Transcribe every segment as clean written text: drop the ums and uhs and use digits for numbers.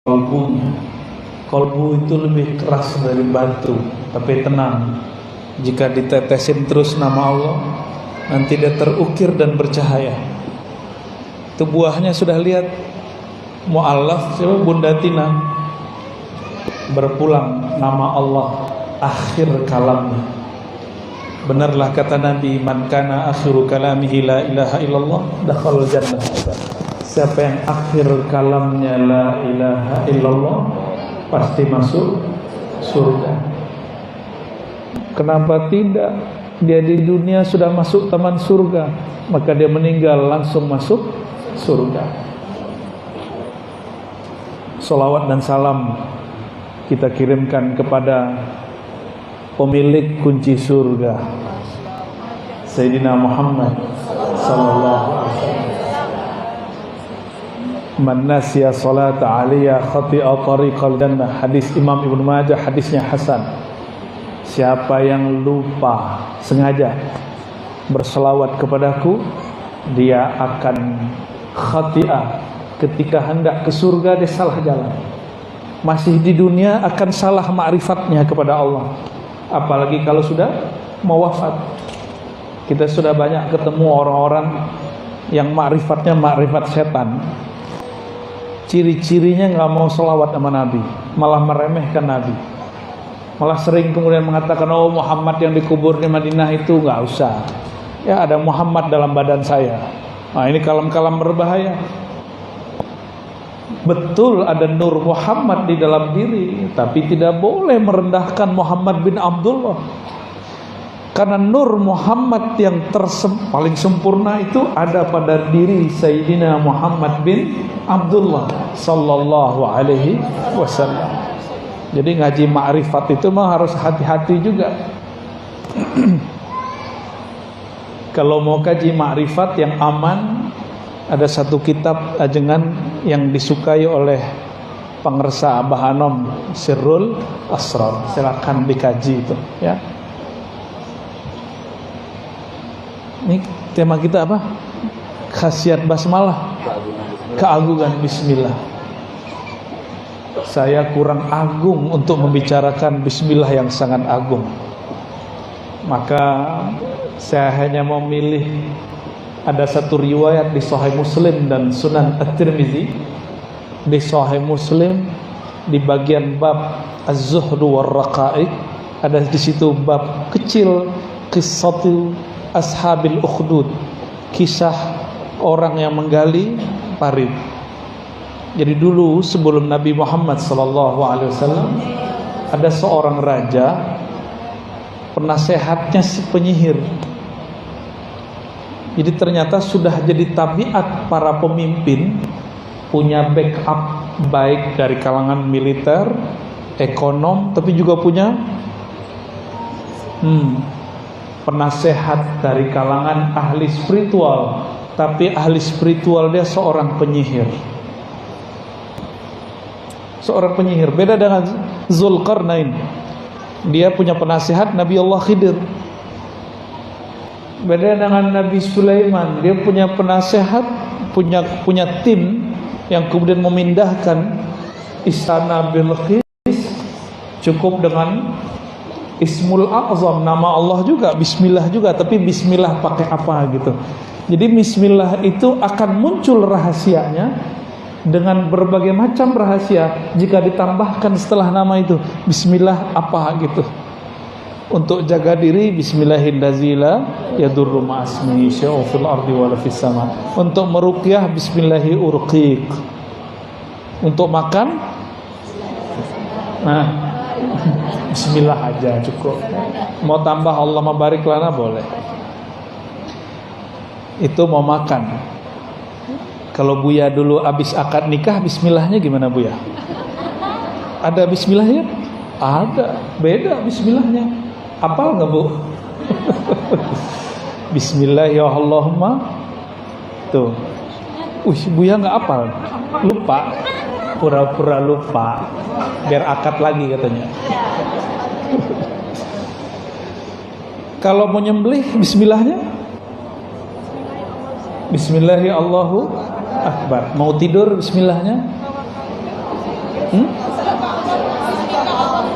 Kolbu itu lebih keras dari batu, tapi tenang. Jika ditetesin terus nama Allah, nanti dia terukir dan bercahaya. Itu buahnya sudah lihat. Mu'allaf siapa? Bunda Tina. Berpulang nama Allah akhir kalamnya. Benarlah kata Nabi, man kana akhiru kalamihi la ilaha illallah dakhalal jannah. Siapa yang akhir kalamnya la ilaha illallah pasti masuk surga. Kenapa tidak? Dia di dunia sudah masuk taman surga, maka dia meninggal langsung masuk surga. Salawat dan salam kita kirimkan kepada pemilik kunci surga, Sayyidina Muhammad sallallahu alaihi wasallam. Man nasiya salata aliyya khati'a tariqal jannah. Hadis Imam Ibnu Majah, hadisnya hasan. Siapa yang lupa sengaja berselawat kepadaku, dia akan khati'ah. Ketika hendak ke surga dia salah jalan. Masih di dunia akan salah ma'rifatnya kepada Allah. Apalagi kalau sudah mau wafat. Kita sudah banyak ketemu orang-orang yang ma'rifatnya ma'rifat setan. Ciri-cirinya nggak mau selawat sama Nabi, malah meremehkan Nabi, malah sering kemudian mengatakan, oh Muhammad yang dikubur di Madinah itu nggak usah, ya ada Muhammad dalam badan saya. Nah ini kalam-kalam berbahaya. Betul ada Nur Muhammad di dalam diri, tapi tidak boleh merendahkan Muhammad bin Abdullah. Karena Nur Muhammad yang paling sempurna itu ada pada diri Sayyidina Muhammad bin Abdullah sallallahu alaihi wasallam. Jadi ngaji ma'rifat itu mah harus hati-hati juga. Kalau mau kaji ma'rifat yang aman, ada satu kitab ajengan yang disukai oleh pengersa Abah Anom, Sirrul Asrar. Silakan dikaji itu, ya. Ini tema kita apa? Khasiat basmalah, keagungan bismillah. Saya kurang agung untuk membicarakan bismillah yang sangat agung. Maka saya hanya memilih ada satu riwayat di Sahih Muslim dan Sunan At-Tirmizi. Di Sahih Muslim di bagian bab Az-Zuhdu war-Raqaiq ada di situ bab kecil qissatul Ashabil Ukhdud, kisah orang yang menggali parit. Jadi dulu sebelum Nabi Muhammad SAW ada seorang raja, penasehatnya si penyihir. Jadi ternyata sudah jadi tabiat para pemimpin punya backup baik dari kalangan militer, ekonom, tapi juga punya penasehat dari kalangan ahli spiritual, tapi ahli spiritual dia seorang penyihir. Seorang penyihir, beda dengan Zulkarnain. Dia punya penasehat Nabi Allah Khidir. Beda dengan Nabi Sulaiman, dia punya penasehat, punya tim yang kemudian memindahkan istana Bilqis cukup dengan Ismul A'zam, nama Allah juga, bismillah juga, tapi bismillah pakai apa gitu. Jadi bismillah itu akan muncul rahasianya dengan berbagai macam rahasia jika ditambahkan setelah nama itu bismillah apa gitu. Untuk jaga diri bismillahirrahmanirrahim yadurru ma'asmi syai'un fil ardi wala fis sama. Untuk meruqyah bismillahi urqiq. Untuk makan bismillah aja cukup. Mau tambah Allahumma barik lana boleh. Itu mau makan. Kalau Buya dulu habis akad nikah, bismillahnya gimana Buya? Ada bismillahnya? Ada. Beda bismillahnya. Hafal nggak Bu? Bismillah ya Allahumma. Tuh. Buya nggak hafal. Lupa. Pura-pura lupa. Biar akad lagi katanya. Kalau mau nyembelih bismillahnya? Bismillahirrahmanirrahim. Akbar. Mau tidur bismillahnya?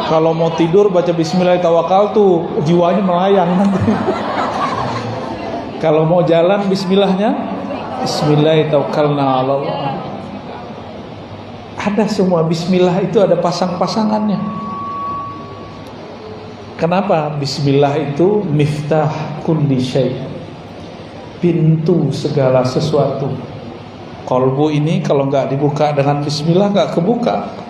Kalau mau tidur baca Bismillahirrahmanirrahim, jiwanya melayang nanti. Kalau mau jalan Bismillahnya, Bismillahirrahmanirrahim. Ada semua Bismillah itu ada pasang-pasangannya. Kenapa? Bismillah itu miftah kulli syai', pintu segala sesuatu. Kolbu ini kalau nggak dibuka dengan Bismillah nggak kebuka.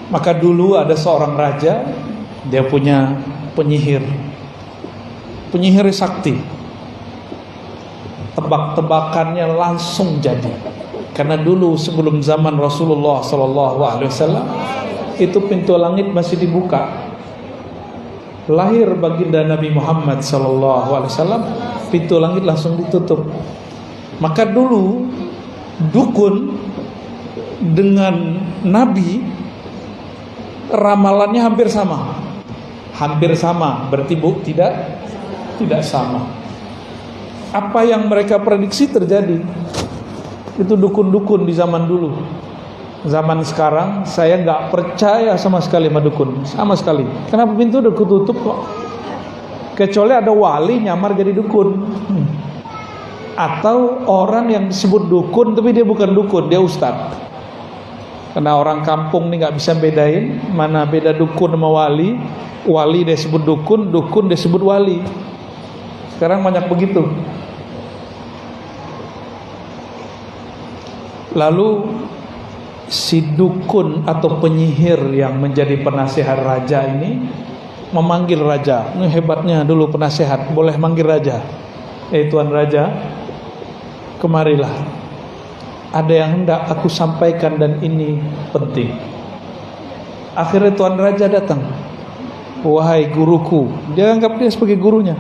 Maka dulu ada seorang raja, dia punya penyihir sakti. Tebak-tebakannya langsung jadi. Karena dulu sebelum zaman Rasulullah SAW itu pintu langit masih dibuka. Lahir baginda Nabi Muhammad SAW, pintu langit langsung ditutup. Maka dulu dukun dengan Nabi ramalannya hampir sama, berarti tidak sama. Apa yang mereka prediksi terjadi. Itu dukun-dukun di zaman dulu. Zaman sekarang saya nggak percaya sama sekali sama dukun, sama sekali. Kenapa pintu udah ketutup kok? Kecuali ada wali nyamar jadi dukun, atau orang yang disebut dukun tapi dia bukan dukun, dia ustadz. Karena orang kampung nih nggak bisa bedain mana beda dukun sama wali. Wali dia sebut dukun, dukun dia sebut wali. Sekarang banyak begitu. Lalu si dukun atau penyihir yang menjadi penasihat raja ini memanggil raja. Ini hebatnya dulu penasihat, boleh manggil raja. Tuan raja, kemarilah. Ada yang hendak aku sampaikan dan ini penting. Akhirnya tuan raja datang. Wahai guruku, dia anggap dia sebagai gurunya.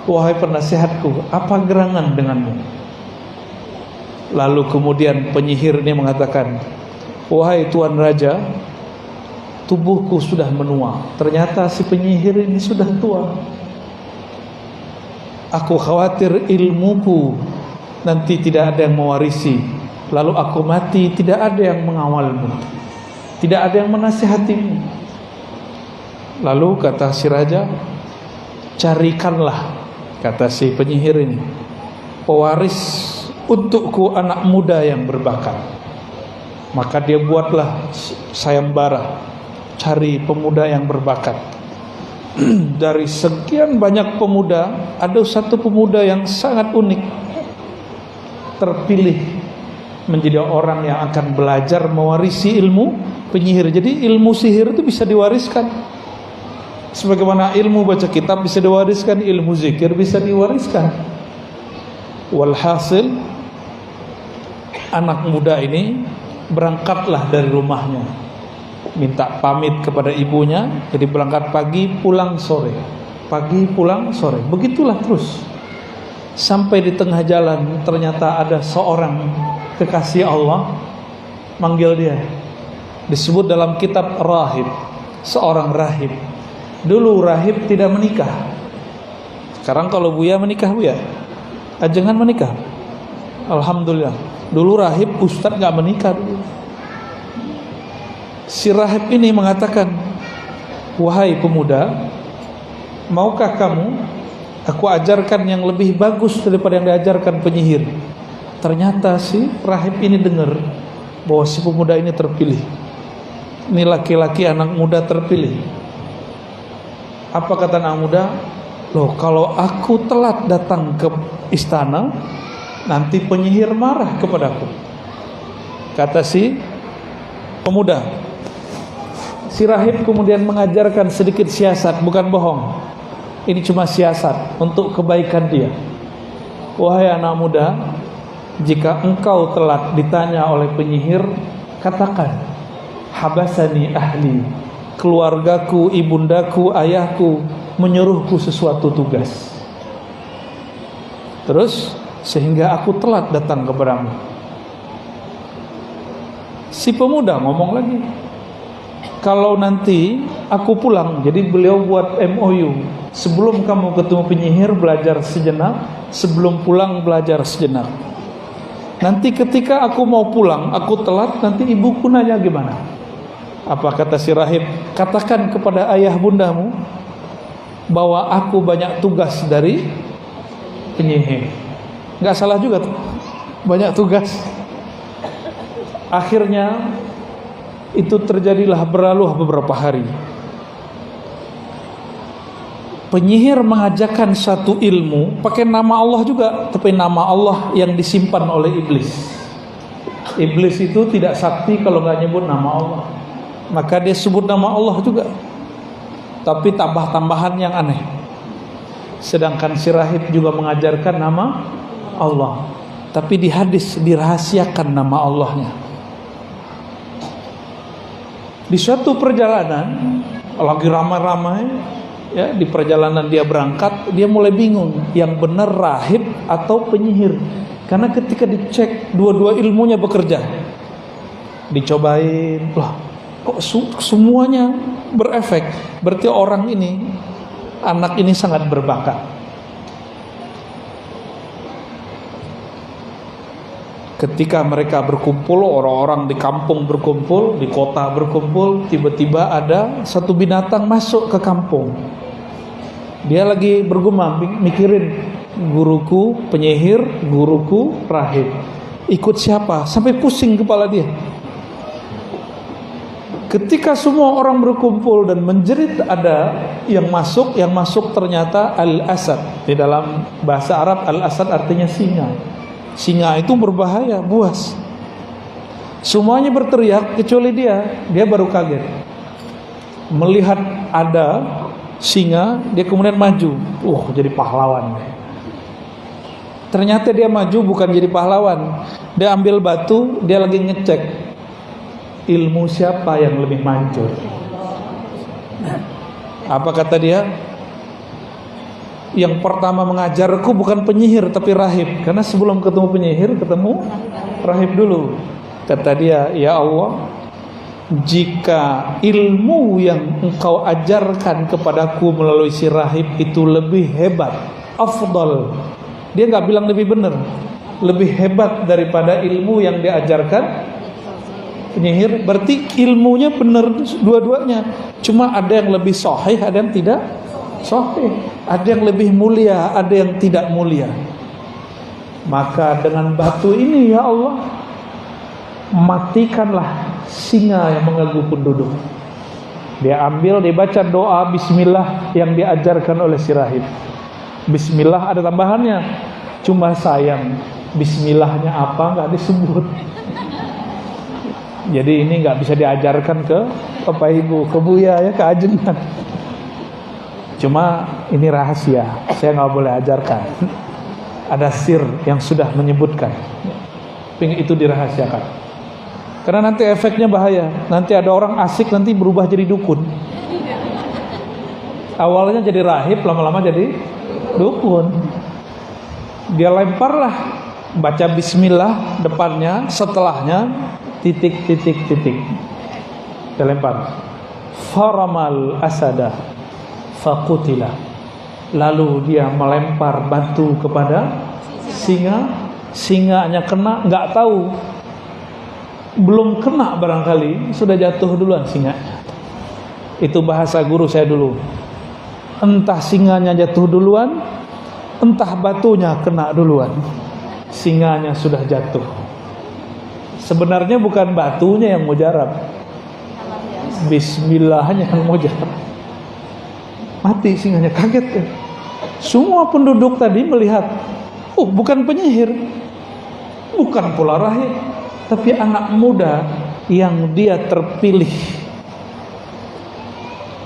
Wahai penasihatku, apa gerangan denganmu? Lalu kemudian penyihir ini mengatakan, wahai tuan raja, tubuhku sudah menua. Ternyata si penyihir ini sudah tua. Aku khawatir ilmuku nanti tidak ada yang mewarisi. Lalu aku mati, tidak ada yang mengawalmu, tidak ada yang menasihatimu. Lalu kata si raja, carikanlah, kata si penyihir ini, pewaris untukku anak muda yang berbakat. Maka dia buatlah sayembara, cari pemuda yang berbakat. Dari sekian banyak pemuda, ada satu pemuda yang sangat unik, terpilih menjadi orang yang akan belajar mewarisi ilmu penyihir. Jadi ilmu sihir itu bisa diwariskan. Sebagaimana ilmu baca kitab bisa diwariskan, ilmu zikir bisa diwariskan. Walhasil, anak muda ini berangkatlah dari rumahnya, minta pamit kepada ibunya. Jadi berangkat pagi, pulang sore, pagi, pulang sore. Begitulah terus. Sampai di tengah jalan ternyata ada seorang kekasih Allah manggil dia. Disebut dalam kitab rahib, seorang rahib. Dulu rahib tidak menikah. Sekarang kalau Buya menikah, Buya jangan menikah. Alhamdulillah. Dulu rahib ustadz gak menikah dulu. Si rahib ini mengatakan, wahai pemuda, maukah kamu aku ajarkan yang lebih bagus daripada yang diajarkan penyihir? Ternyata si rahib ini dengar bahwa si pemuda ini terpilih. Ini laki-laki anak muda terpilih. Apa kata anak muda? Loh, kalau aku telat datang ke istana, nanti penyihir marah kepadaku. Kata si pemuda. Si rahib kemudian mengajarkan sedikit siasat, bukan bohong. Ini cuma siasat untuk kebaikan dia. Wahai anak muda, jika engkau telat ditanya oleh penyihir, katakan, habasani ahli, keluargaku, ibundaku, ayahku menyuruhku sesuatu tugas. Terus sehingga aku telat datang kepadamu. Si pemuda ngomong lagi, kalau nanti aku pulang, jadi beliau buat MOU, sebelum kamu ketemu penyihir belajar sejenak, sebelum pulang belajar sejenak. Nanti ketika aku mau pulang, aku telat, nanti ibuku nanya gimana? Apa kata si rahib? Katakan kepada ayah bundamu bahwa aku banyak tugas dari penyihir. Nggak salah juga tuh, banyak tugas. Akhirnya itu terjadilah, berlalu beberapa hari. Penyihir mengajarkan satu ilmu pakai nama Allah juga, tapi nama Allah yang disimpan oleh iblis. Iblis itu tidak sakti kalau nggak nyebut nama Allah, maka dia sebut nama Allah juga, tapi tambah-tambahan yang aneh. Sedangkan si rahib juga mengajarkan nama Allah, tapi di hadis dirahasiakan nama Allahnya. Di suatu perjalanan lagi ramai-ramai, ya, di perjalanan dia berangkat, dia mulai bingung yang benar rahib atau penyihir, karena ketika dicek dua-dua ilmunya bekerja. Dicobain, lah kok semuanya berefek, berarti orang ini, anak ini sangat berbakat. Ketika mereka berkumpul, orang-orang di kampung berkumpul, di kota berkumpul, tiba-tiba ada satu binatang masuk ke kampung. Dia lagi bergumam, mikirin, guruku penyihir, guruku rahib, ikut siapa? Sampai pusing kepala dia. Ketika semua orang berkumpul dan menjerit, ada yang masuk ternyata al-asad. Di dalam bahasa Arab al-asad artinya singa. Singa itu berbahaya, buas. Semuanya berteriak kecuali dia. Dia baru kaget melihat ada singa. Dia kemudian maju, jadi pahlawan. Ternyata dia maju bukan jadi pahlawan. Dia ambil batu, dia lagi ngecek ilmu siapa yang lebih manjur. Apa kata dia? Yang pertama mengajarku bukan penyihir tapi rahib, karena sebelum ketemu penyihir ketemu rahib dulu. Kata dia, ya Allah, jika ilmu yang engkau ajarkan kepadaku melalui si rahib itu lebih hebat, afdal, dia nggak bilang lebih benar, lebih hebat daripada ilmu yang diajarkan penyihir, berarti ilmunya benar dua-duanya. Cuma ada yang lebih sahih, ada yang tidak sahih, ada yang lebih mulia, ada yang tidak mulia. Maka dengan batu ini ya Allah, matikanlah singa yang mengganggu penduduk. Dia ambil, dia baca doa bismillah yang diajarkan oleh si rahib. Bismillah ada tambahannya, cuma sayang bismillahnya apa nggak disebut. Jadi ini nggak bisa diajarkan ke Bapak Ibu, ke Buya ya, ke ajengan. Cuma ini rahasia, saya nggak boleh ajarkan. Ada sir yang sudah menyebutkan, itu dirahasiakan. Karena nanti efeknya bahaya. Nanti ada orang asik nanti berubah jadi dukun. Awalnya jadi rahib, lama-lama jadi dukun. Dia lemparlah, baca bismillah depannya, setelahnya titik. Dia lempar. Faramal asada faqutila. Lalu dia melempar batu kepada singa. Singanya kena, nggak tahu, belum kena barangkali sudah jatuh duluan singa. Itu bahasa guru saya dulu. Entah singanya jatuh duluan, entah batunya kena duluan, singanya sudah jatuh. Sebenarnya bukan batunya yang mujarab, bismillahnya yang mujarab. Mati singanya, kaget kan? Semua penduduk tadi melihat, bukan penyihir, bukan pula rahib, tapi anak muda yang dia terpilih.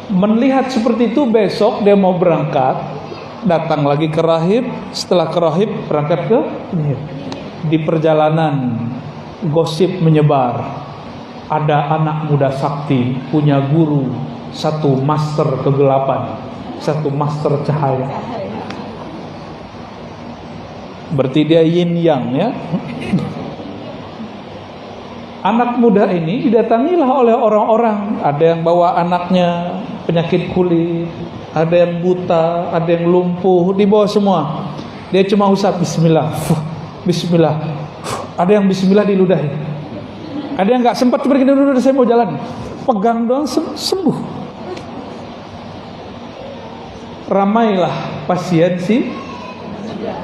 Melihat seperti itu, besok dia mau berangkat, datang lagi ke rahib, setelah ke rahib berangkat ke penyihir. Di perjalanan gosip menyebar, ada anak muda sakti punya guru, satu master kegelapan, satu master cahaya. Berarti dia yin yang ya. Anak muda ini didatangilah oleh orang-orang. Ada yang bawa anaknya penyakit kulit, ada yang buta, ada yang lumpuh, dibawa semua. Dia cuma usap bismillah, bismillah, Ada yang bismillah diludahi. Ada yang nggak sempat, cuma gini, saya mau jalan. Pegang doang sembuh. Ramailah pasien si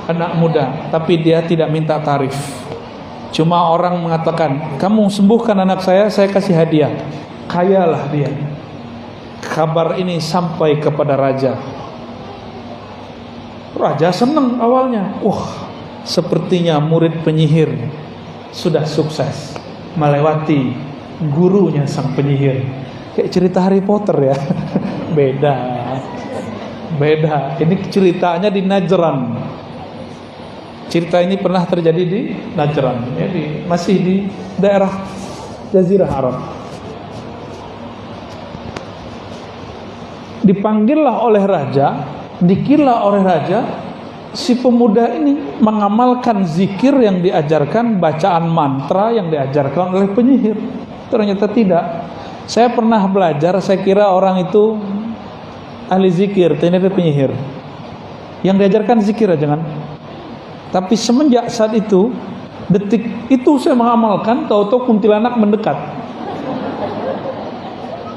anak muda, tapi dia tidak minta tarif. Cuma orang mengatakan, kamu sembuhkan anak saya kasih hadiah. Kayalah dia. Kabar ini sampai kepada raja. Raja senang awalnya. Wah, sepertinya murid penyihir sudah sukses melewati gurunya sang penyihir. Kayak cerita Harry Potter ya. Beda. Ini ceritanya di Najran. Cerita ini pernah terjadi di Najran, ya, masih di daerah Jazirah Arab. Dipanggillah oleh raja, dikirlah oleh raja, si pemuda ini mengamalkan zikir yang diajarkan, bacaan mantra yang diajarkan oleh penyihir. Ternyata tidak. Saya pernah belajar, saya kira orang itu ahli zikir, ternyata penyihir. Yang diajarkan zikir aja kan. Tapi semenjak saat itu, detik itu saya mengamalkan, tahu-tahu kuntilanak mendekat.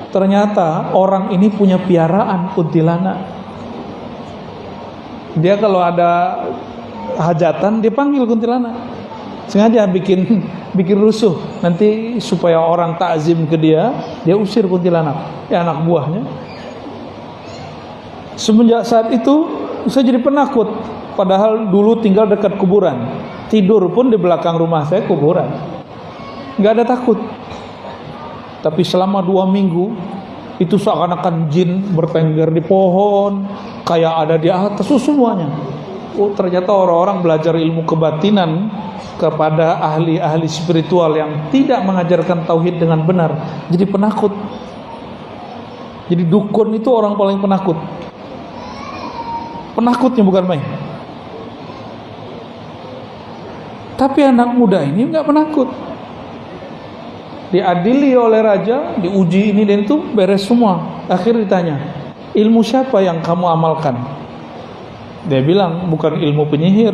Ternyata orang ini punya piaraan kuntilanak. Dia kalau ada hajatan, dia panggil kuntilanak. Sengaja bikin rusuh. Nanti supaya orang takzim ke dia usir kuntilanak. Ya, anak buahnya. Semenjak saat itu, saya jadi penakut. Padahal dulu tinggal dekat kuburan. Tidur pun di belakang rumah saya kuburan. Nggak ada takut. Tapi selama 2 minggu itu seakan-akan jin bertengger di pohon, kayak ada di atas semuanya. Oh, ternyata orang-orang belajar ilmu kebatinan kepada ahli-ahli spiritual yang tidak mengajarkan tauhid dengan benar, jadi penakut. Jadi dukun itu orang paling penakut. Penakutnya bukan main. Tapi anak muda ini nggak penakut. Diadili oleh raja, diuji ini dan itu, beres semua. Akhir ditanya, ilmu siapa yang kamu amalkan? Dia bilang, bukan ilmu penyihir.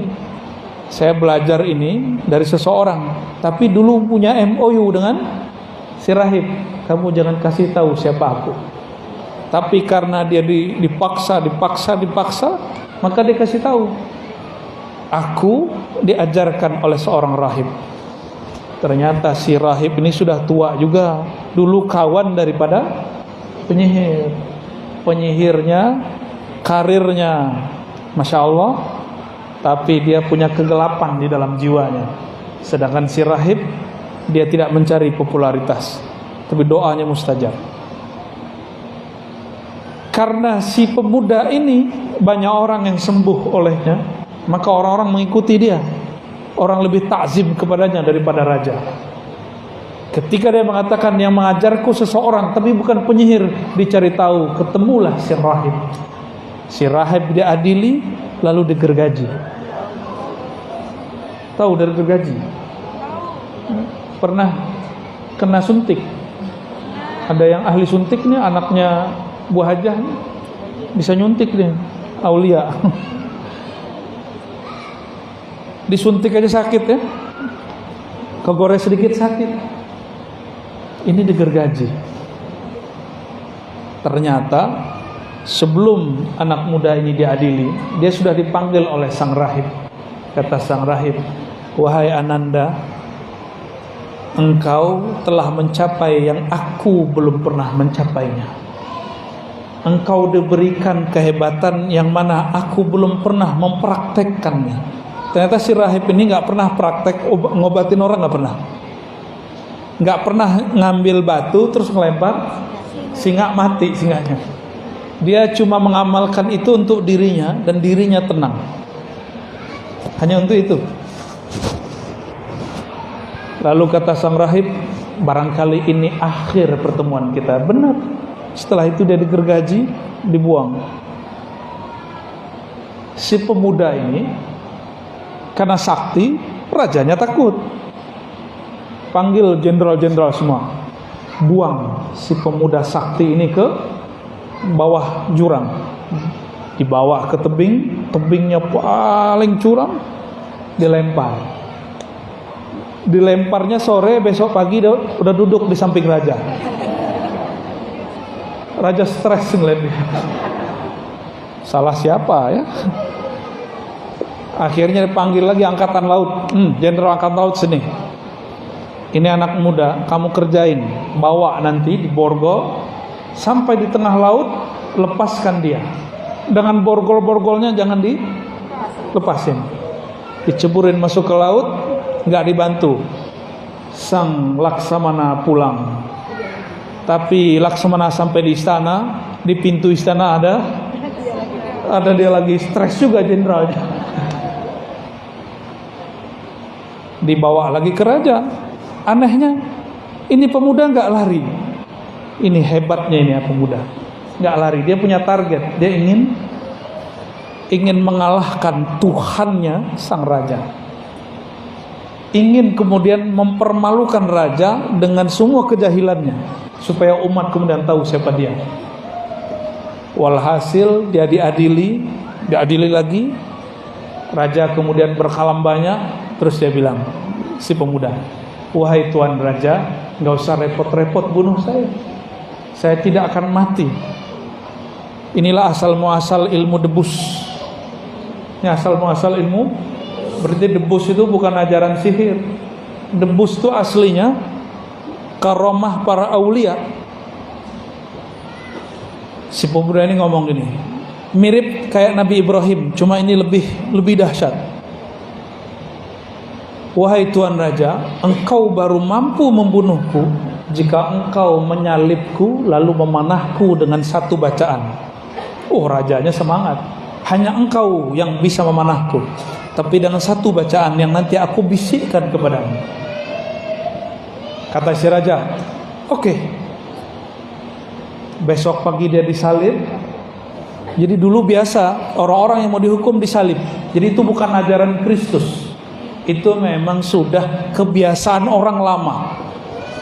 Saya belajar ini dari seseorang, tapi dulu punya MOU dengan si rahib. Kamu jangan kasih tahu siapa aku. Tapi karena dia dipaksa, maka dia kasih tahu. Aku diajarkan oleh seorang rahib. Ternyata si rahib ini sudah tua juga. Dulu kawan daripada penyihir. Penyihirnya, karirnya, Masya Allah. Tapi dia punya kegelapan di dalam jiwanya. Sedangkan si rahib, dia tidak mencari popularitas, tapi doanya mustajab. Karena si pemuda ini banyak orang yang sembuh olehnya, maka orang-orang mengikuti dia. Orang lebih takzim kepadanya daripada raja. Ketika dia mengatakan yang mengajarku seseorang tapi bukan penyihir, dicari tahu, ketemulah si rahib. Si rahib diadili lalu digergaji. Tahu dari gergaji? Pernah kena suntik. Ada yang ahli suntik nih, anaknya Bu Hajah nih, bisa nyuntik nih, aulia. Disuntik aja sakit ya, kegores sedikit sakit. Ini digergaji. Ternyata sebelum anak muda ini diadili, dia sudah dipanggil oleh sang rahib. Kata sang rahib, wahai Ananda, engkau telah mencapai yang aku belum pernah mencapainya. Engkau diberikan kehebatan yang mana aku belum pernah mempraktekkannya. Ternyata si rahib ini nggak pernah praktek ngobatin orang, nggak pernah ngambil batu terus ngelempar singa mati singanya. Dia cuma mengamalkan itu untuk dirinya dan dirinya tenang. Hanya untuk itu. Lalu kata sang rahib, barangkali ini akhir pertemuan kita. Benar. Setelah itu dia digergaji, dibuang. Si pemuda ini karena sakti, rajanya takut. Panggil jenderal-jenderal semua. Buang si pemuda sakti ini ke bawah jurang. Dibawa ke tebing, tebingnya paling curam, dilempar. Dilemparnya sore, besok pagi udah duduk di samping raja. Raja stres ngeliat dia. Salah siapa ya? Akhirnya dipanggil lagi angkatan laut. Jenderal angkatan laut sini. Ini anak muda, kamu kerjain. Bawa nanti di borgol sampai di tengah laut, lepaskan dia. Dengan borgol-borgolnya jangan dilepasin. Diceburin masuk ke laut, nggak dibantu. Sang Laksamana pulang. Tapi Laksamana sampai di istana, di pintu istana ada dia lagi stres juga jenderalnya. Dibawa lagi ke raja. Anehnya, ini pemuda nggak lari. Ini hebatnya ini ya pemuda, nggak lari. Dia punya target. Dia ingin mengalahkan Tuhannya sang raja. Ingin kemudian mempermalukan raja dengan semua kejahilannya, supaya umat kemudian tahu siapa dia. Walhasil dia diadili lagi. Raja kemudian berkalam banyak. Terus dia bilang, si pemuda, wahai Tuan Raja, nggak usah repot-repot bunuh saya. Saya tidak akan mati. Inilah asal muasal ilmu debus. Ini asal muasal ilmu. Berarti debus itu bukan ajaran sihir. Debus itu aslinya karomah para aulia. Si pemuda ini ngomong gini, mirip kayak Nabi Ibrahim, cuma ini lebih dahsyat. Wahai Tuan Raja, engkau baru mampu membunuhku jika engkau menyalibku lalu memanahku dengan satu bacaan. Rajanya semangat. Hanya engkau yang bisa memanahku, tapi dengan satu bacaan yang nanti aku bisikkan kepadamu. Kata si raja, oke. Besok pagi dia disalib. Jadi dulu biasa orang-orang yang mau dihukum disalib. Jadi itu bukan ajaran Kristus. Itu memang sudah kebiasaan orang lama.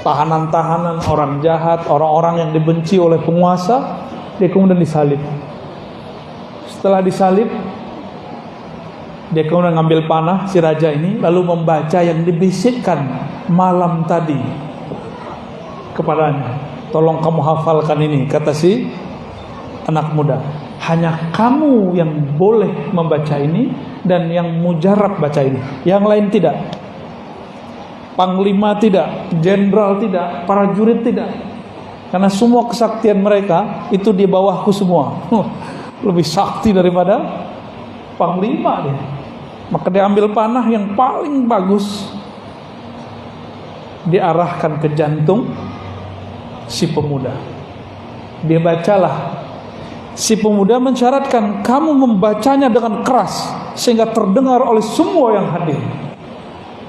Tahanan-tahanan, orang jahat, orang-orang yang dibenci oleh penguasa, dia kemudian disalib. Setelah disalib, dia kemudian ngambil panah si raja ini, lalu membaca yang dibisikkan malam tadi kepadanya. Tolong kamu hafalkan ini, kata si anak muda. Hanya kamu yang boleh membaca ini dan yang mujarab baca ini. Yang lain tidak. Panglima tidak, jenderal tidak, para jurid tidak. Karena semua kesaktian mereka itu di bawahku semua. Lebih sakti daripada panglima dia. Maka dia ambil panah yang paling bagus, diarahkan ke jantung si pemuda. Dia bacalah. Si pemuda mensyaratkan kamu membacanya dengan keras sehingga terdengar oleh semua yang hadir.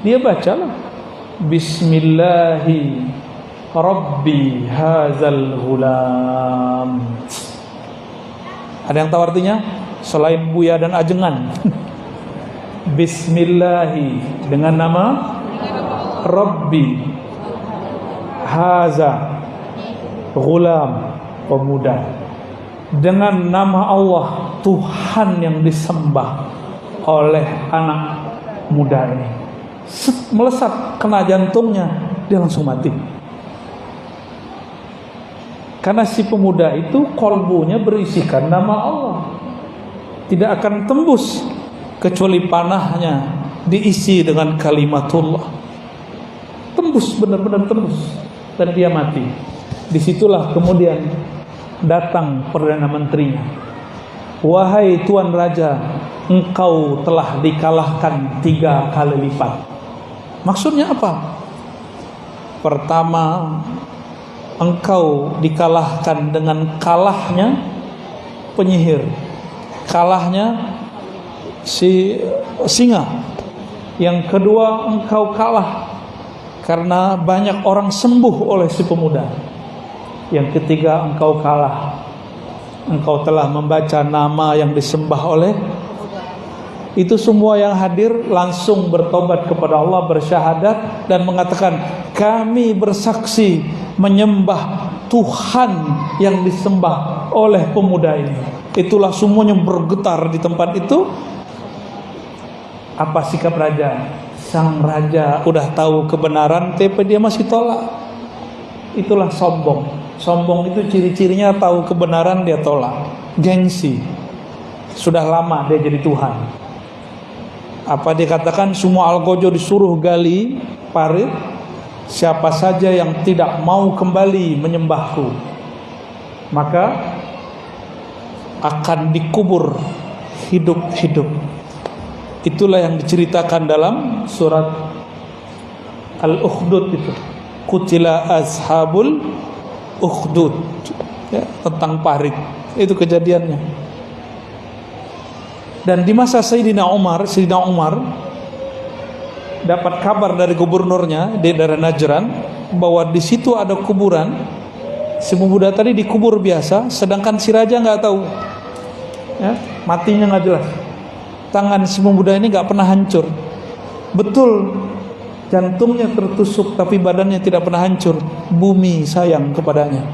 Dia bacalah, Bismillahi Rabbi hazal hulam. Ada yang tahu artinya? Selain Buya dan Ajengan. Bismillahi, dengan nama Rabbi haza hulam, pemuda. Dengan nama Allah, Tuhan yang disembah oleh anak muda ini. Melesat kena jantungnya, dia langsung mati. Karena si pemuda itu kolbunya berisikan nama Allah. Tidak akan tembus kecuali panahnya diisi dengan kalimatullah. Tembus, benar-benar tembus. Dan dia mati. Disitulah kemudian datang Perdana Menterinya. Wahai Tuan Raja, engkau telah dikalahkan 3 kali lipat. Maksudnya apa? Pertama, engkau dikalahkan dengan kalahnya penyihir, kalahnya si singa. Yang kedua, engkau kalah karena banyak orang sembuh oleh si pemuda. Yang ketiga, engkau kalah, engkau telah membaca nama yang disembah oleh. Itu semua yang hadir langsung bertobat kepada Allah, bersyahadat dan mengatakan, kami bersaksi menyembah Tuhan yang disembah oleh pemuda ini. Itulah semuanya bergetar di tempat itu. Apa sikap raja? sang raja udah tahu kebenaran tapi dia masih tolak. Itulah sombong. Sombong itu ciri-cirinya tahu kebenaran dia tolak. Gengsi. Sudah lama dia jadi Tuhan. Apa dikatakan, semua Algojo disuruh gali parit, siapa saja yang tidak mau kembali menyembahku maka akan dikubur hidup-hidup. Itulah yang diceritakan dalam surat Al-Ukhdud itu. Qutila ashabul ukhdud, ya, tentang parit. Itu kejadiannya. Dan di masa Sayyidina Umar dapat kabar dari gubernurnya di daerah Najran bahwa di situ ada kuburan. Si pemuda tadi dikubur biasa, sedangkan si raja nggak tahu, ya, matinya nggak jelas. Tangan si pemuda ini nggak pernah hancur. Betul, jantungnya tertusuk tapi badannya tidak pernah hancur. Bumi sayang kepadanya.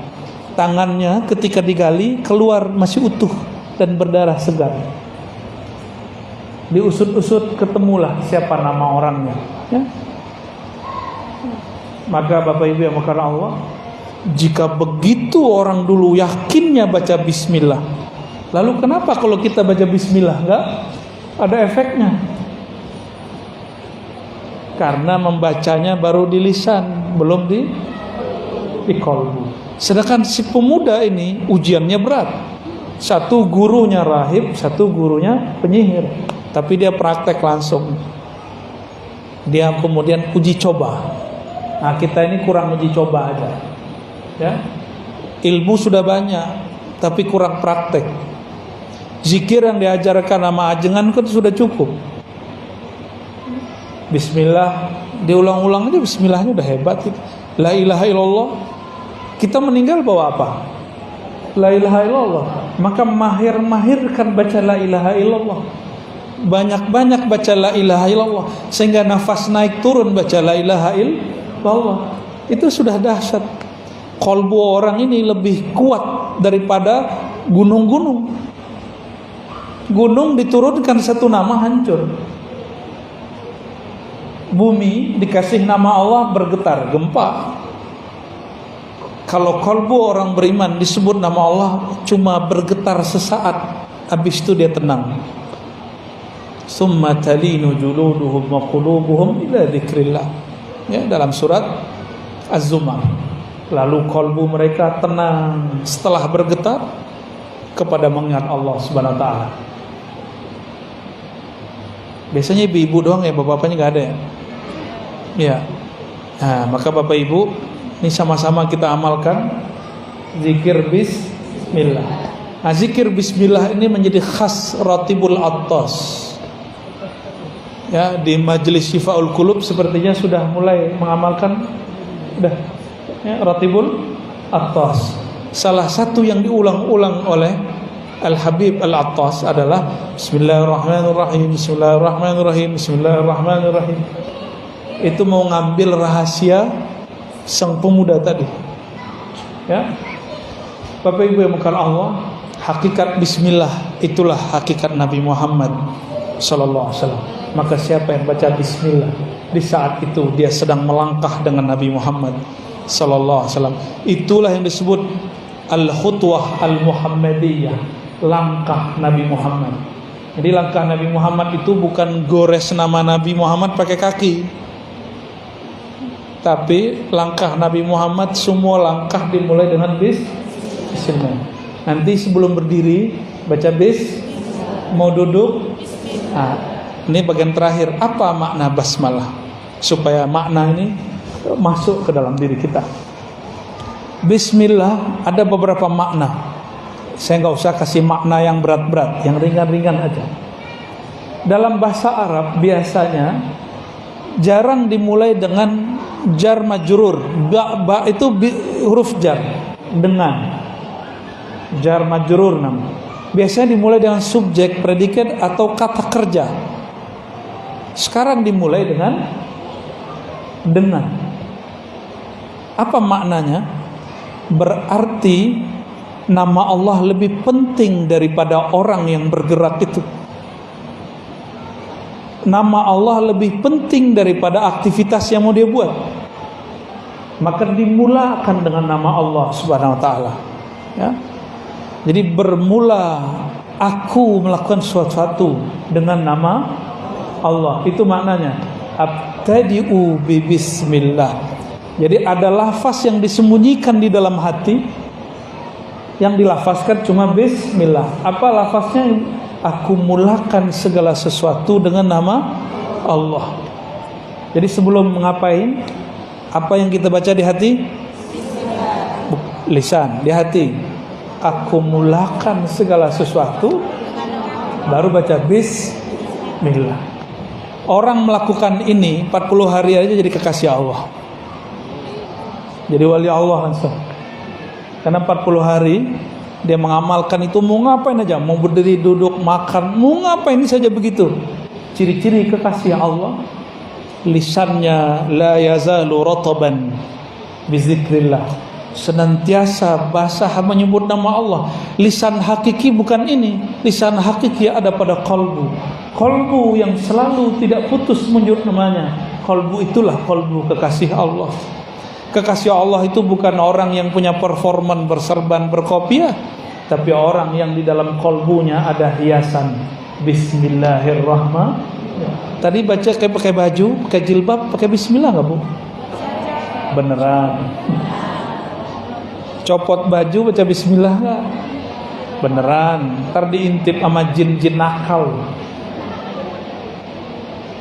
Tangannya ketika digali keluar masih utuh dan berdarah segar. Diusut-usut ketemulah siapa nama orangnya, ya. Maka Bapak Ibu yang maka Allah, jika begitu orang dulu yakinnya baca bismillah, lalu kenapa kalau kita baca bismillah enggak ada efeknya? Karena membacanya baru di lisan, belum di qalbu. Sedangkan si pemuda ini ujiannya berat. Satu gurunya rahib, satu gurunya penyihir. Tapi dia praktek langsung. Dia kemudian uji coba. Nah, kita ini kurang uji coba aja. Ya. Ilmu sudah banyak, tapi kurang praktek. Zikir yang diajarkan sama ajengan kan sudah cukup. Bismillah diulang-ulang aja, bismillahnya udah hebat gitu. La ilaha illallah. Kita meninggal bawa apa? La ilaha illallah. Maka mahir-mahirkan baca la ilaha illallah. Banyak-banyak baca la ilaha illallah sehingga nafas naik turun baca la ilaha illallah. Itu sudah dahsyat. Qalbu orang ini lebih kuat daripada gunung-gunung. Gunung diturunkan satu nama hancur. Bumi dikasih nama Allah bergetar, gempa. Kalau qalbu orang beriman disebut nama Allah cuma bergetar sesaat, habis itu dia tenang. Summa talinu juluduhum wa qulubuhum ila dzikrillah. Ya, dalam surat Az-Zumar. Lalu qalbu mereka tenang setelah bergetar kepada mengingat Allah Subhanahu wa taala. Biasanya ibu-ibu doang ya, bapak-bapaknya enggak ada ya. Ya. Nah, maka Bapak Ibu, ini sama-sama kita amalkan zikir bismillah. Nah, zikir bismillah ini menjadi khas Ratibul Attas. Ya, di Majelis Syifaul Qulub sepertinya sudah mulai mengamalkan ya, Ratibul Attas. Salah satu yang diulang-ulang oleh Al-Habib Al-Attas adalah Bismillahirrahmanirrahim, Bismillahirrahmanirrahim, Bismillahirrahmanirrahim. Itu mau ngambil rahasia sang pemuda tadi. Ya. Bapak Ibu yang mukar Allah, hakikat bismillah itulah hakikat Nabi Muhammad sallallahu alaihi wasallam. Maka siapa yang baca bismillah di saat itu dia sedang melangkah dengan Nabi Muhammad sallallahu alaihi wasallam. Itulah yang disebut al-khutwah al-muhammadiyah, langkah Nabi Muhammad. Jadi langkah Nabi Muhammad itu bukan gores nama Nabi Muhammad pakai kaki. Tapi langkah Nabi Muhammad semua langkah dimulai dengan bismillah. Nanti sebelum berdiri baca bis, mau duduk. Nah, ini bagian terakhir, apa makna basmalah supaya makna ini masuk ke dalam diri kita. Bismillah ada beberapa makna. Saya nggak usah kasih makna yang berat-berat, yang ringan-ringan aja. Dalam bahasa Arab biasanya jarang dimulai dengan jar majrur. Ba itu huruf jar, dengan jar majrur nama. Biasanya dimulai dengan subjek, predikat atau kata kerja. Sekarang dimulai dengan. Apa maknanya? Berarti nama Allah lebih penting daripada orang yang bergerak itu. nama Allah lebih penting daripada aktivitas yang mau dia buat, maka dimulakan dengan nama Allah Subhanahu wa taala. Ya. Jadi bermula aku melakukan sesuatu dengan nama Allah. Itu maknanya abtadi'u bi bismillah. Jadi ada lafaz yang disembunyikan di dalam hati, yang dilafazkan cuma bismillah. Apa lafaznya? Aku mulakan segala sesuatu dengan nama Allah. Jadi sebelum ngapain, apa yang kita baca di hati? Lisan, di hati. Aku mulakan segala sesuatu, baru baca bismillah. Orang melakukan ini 40 hari aja jadi kekasih Allah, jadi wali Allah langsung. Karena 40 hari dia mengamalkan itu, mau ngapain aja, mau berdiri, duduk, makan, mau ngapain saja begitu. Ciri-ciri kekasih Allah, lisannya la yazalu rataban bizikrillah, senantiasa basah menyebut nama Allah. Lisan hakiki bukan ini, lisan hakiki ada pada kalbu. Kalbu yang selalu tidak putus menyebut namanya, kalbu itulah kalbu kekasih Allah. Kekasih Allah itu bukan orang yang punya performan berserban berkopiah, tapi orang yang di dalam kalbunya ada hiasan bismillahirrahmanirrahim. Tadi baca kayak pakai baju, pakai jilbab, pakai bismillah nggak, Bu? Beneran. Copot baju baca bismillah nggak? Beneran. Ntar diintip sama jin-jin nakal.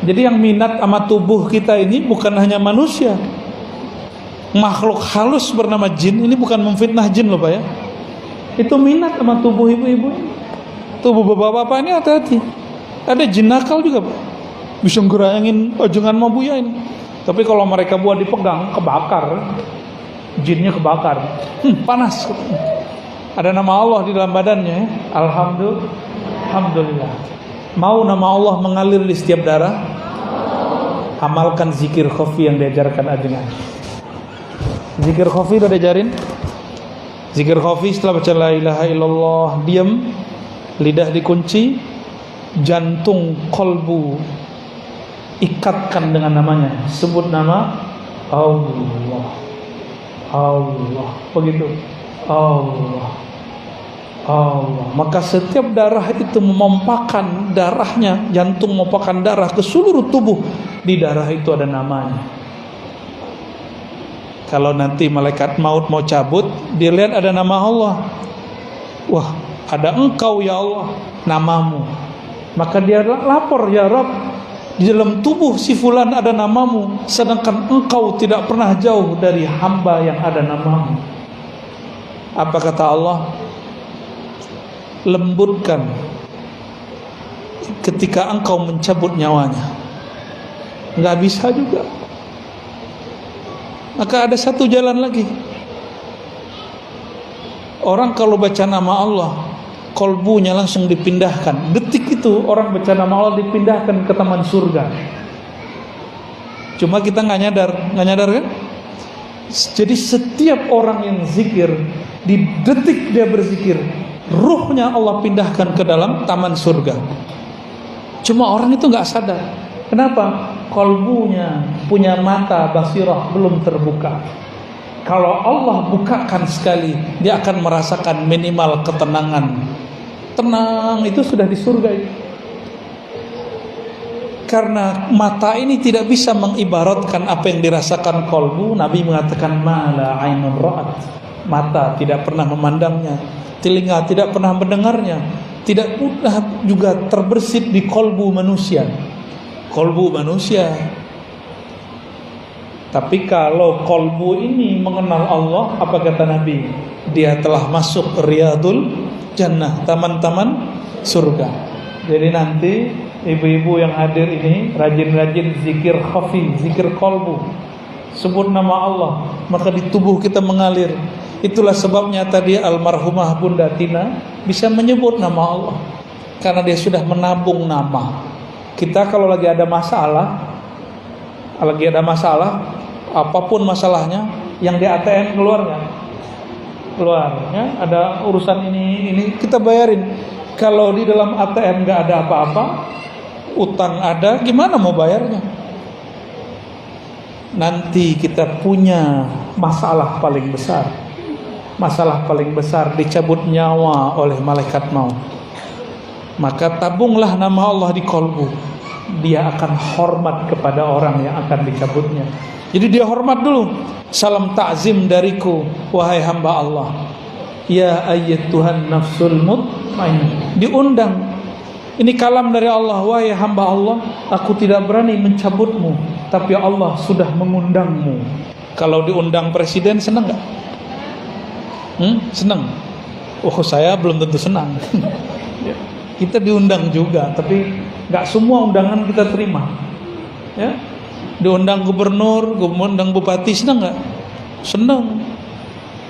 Jadi yang minat sama tubuh kita ini bukan hanya manusia, makhluk halus bernama jin. Ini bukan memfitnah jin loh Pak ya. Itu minat sama tubuh ibu-ibu, tubuh bapak-bapak ini. Hati-hati, ada jin nakal juga Pak, bisa ngerayangin jangan mau buya ini. Tapi kalau mereka buat dipegang, kebakar, jinnya kebakar, panas. Ada nama Allah di dalam badannya. Alhamdulillah. Mau nama Allah mengalir di setiap darah, amalkan zikir khafi yang diajarkan ajengan. Zikir khafi udah diajarin. Zikir khafi setelah baca la ilaha illallah, diam, lidah dikunci, jantung kolbu ikatkan dengan namanya. Sebut nama Allah, Allah, begitu, Allah, Allah. Maka setiap darah itu memompahkan darahnya, jantung memompahkan darah ke seluruh tubuh. Di darah itu ada namanya. Kalau nanti malaikat maut mau cabut, dilihat ada nama Allah. Wah, ada engkau ya Allah, namamu. Maka dia lapor, ya Rabb, di dalam tubuh si fulan ada namamu, sedangkan engkau tidak pernah jauh dari hamba yang ada namamu. Apa kata Allah? Lembutkan ketika engkau mencabut nyawanya. Nggak bisa juga. Maka ada satu jalan lagi. Orang kalau baca nama Allah, kolbunya langsung dipindahkan. Detik itu orang baca nama Allah dipindahkan ke taman surga. Cuma kita nggak nyadar kan? Jadi setiap orang yang zikir, di detik dia berzikir, ruhnya Allah pindahkan ke dalam taman surga. Cuma orang itu nggak sadar. Kenapa? Kolbunya punya mata basirah belum terbuka. Kalau Allah bukakan sekali, dia akan merasakan minimal ketenangan. Tenang itu sudah di surga itu. Karena mata ini tidak bisa mengibaratkan apa yang dirasakan kolbu. Nabi mengatakan mala ainun ra'at. Mata tidak pernah memandangnya, telinga tidak pernah mendengarnya, tidak pernah juga terbersit di kolbu manusia. Kolbu manusia. Tapi kalau kolbu ini mengenal Allah, apa kata Nabi? Dia telah masuk riyadul jannah, taman-taman surga. Jadi nanti ibu-ibu yang hadir ini rajin-rajin zikir khafi, zikir kolbu, sebut nama Allah, maka di tubuh kita mengalir. Itulah sebabnya tadi almarhumah Bunda Tina bisa menyebut nama Allah, karena dia sudah menabung nama. Kita kalau lagi ada masalah, apapun masalahnya, yang di ATM keluar ya, ada urusan ini kita bayarin. Kalau di dalam ATM nggak ada apa-apa, utang ada, gimana mau bayarnya? Nanti kita punya masalah paling besar. Masalah paling besar dicabut nyawa oleh malaikat maut. Maka tabunglah nama Allah di kolbu. Dia akan hormat kepada orang yang akan dicabutnya. Jadi dia hormat dulu. Salam ta'zim dariku, wahai hamba Allah. Ya ayyatuhan nafsul mutmainnah. Diundang. Ini kalam dari Allah, wahai hamba Allah, aku tidak berani mencabutmu, tapi Allah sudah mengundangmu. Kalau diundang presiden senang nggak? Senang. Oh, saya belum tentu senang. Kita diundang juga, tapi nggak semua undangan kita terima. Ya, diundang gubernur, diundang bupati, senang nggak? Senang.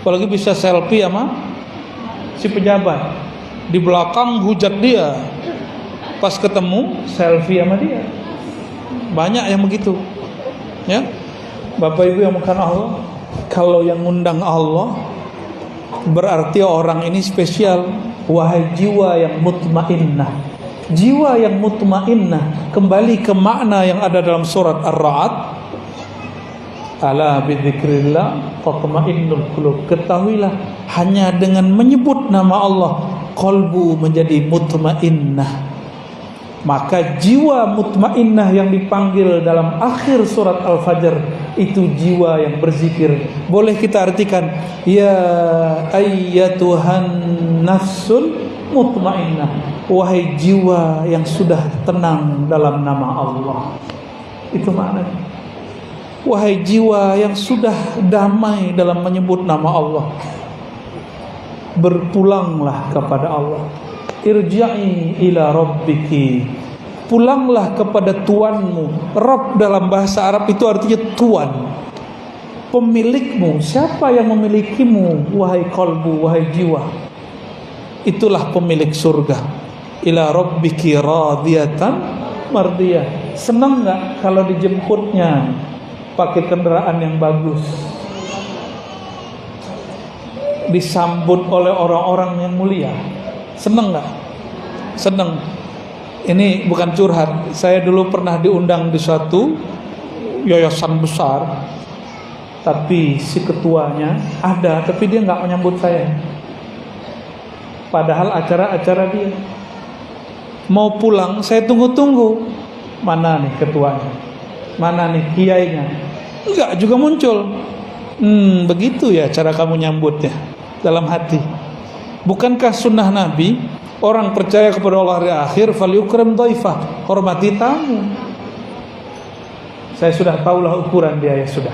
Apalagi bisa selfie sama si pejabat. Di belakang hujat dia. Pas ketemu selfie sama dia. Banyak yang begitu. Ya. Bapak Ibu yang bukan Allah, kalau yang ngundang Allah berarti orang ini spesial. Wahai jiwa yang mutmainnah. Jiwa yang mutmainnah, kembali ke makna yang ada dalam surat Ar-Ra'd. Ala bidzikrillah tatmainnul qulub. Ketahuilah, hanya dengan menyebut nama Allah qalbu menjadi mutmainnah. Maka jiwa mutmainnah yang dipanggil dalam akhir surat Al-Fajr itu jiwa yang berzikir. Boleh kita artikan, ya ayyatuhan nafsul mutmainnah, wahai jiwa yang sudah tenang dalam nama Allah. Itu maknanya. Wahai jiwa yang sudah damai dalam menyebut nama Allah, berpulanglah kepada Allah. Irja'i ila rabbiki, pulanglah kepada Tuanmu. Rabb dalam bahasa Arab itu artinya Tuan, pemilikmu. Siapa yang memilikimu, wahai qalbu, wahai jiwa? Itulah pemilik surga. Ila rabbiki radiyatan mardiyah. Senang gak kalau dijemputnya pakai kendaraan yang bagus, disambut oleh orang-orang yang mulia? Senang gak? Senang. Ini bukan curhat. Saya dulu pernah diundang di suatu yayasan besar, tapi si ketuanya ada, tapi dia gak menyambut saya. Padahal acara-acara dia. Mau pulang, saya tunggu-tunggu. Mana nih ketuanya? Mana nih kiainya? Enggak juga muncul. Begitu ya cara kamu nyambutnya dalam hati. Bukankah sunnah Nabi, orang percaya kepada Allah hari akhir, falyukram dhaifah, hormati tamu. Saya sudah tahulah ukuran dia, ya sudah.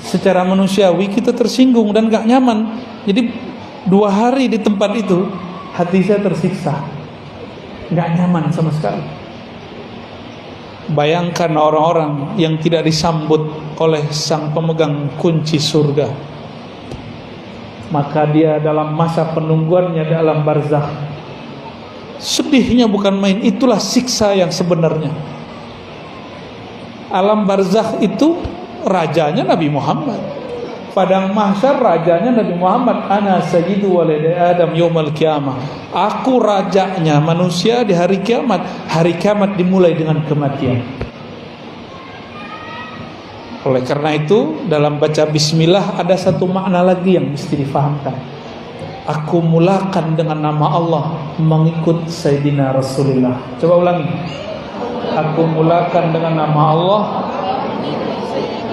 Secara manusiawi kita tersinggung dan gak nyaman. Jadi 2 hari di tempat itu hati saya tersiksa, gak nyaman sama sekali. Bayangkan orang-orang yang tidak disambut oleh sang pemegang kunci surga. Maka dia dalam masa penungguannya dalam barzakh, sedihnya bukan main. Itulah siksa yang sebenarnya. Alam barzakh itu rajanya Nabi Muhammad. Padang mahsyar rajanya Nabi Muhammad. Ana sayyidu waladi Adam yaumal qiyamah. Aku rajanya manusia di hari kiamat. Hari kiamat dimulai dengan kematian. Oleh karena itu, dalam baca bismillah ada satu makna lagi yang mesti difahamkan. Aku mulakan dengan nama Allah mengikut Sayyidina Rasulullah. Coba ulangi. Aku mulakan dengan nama Allah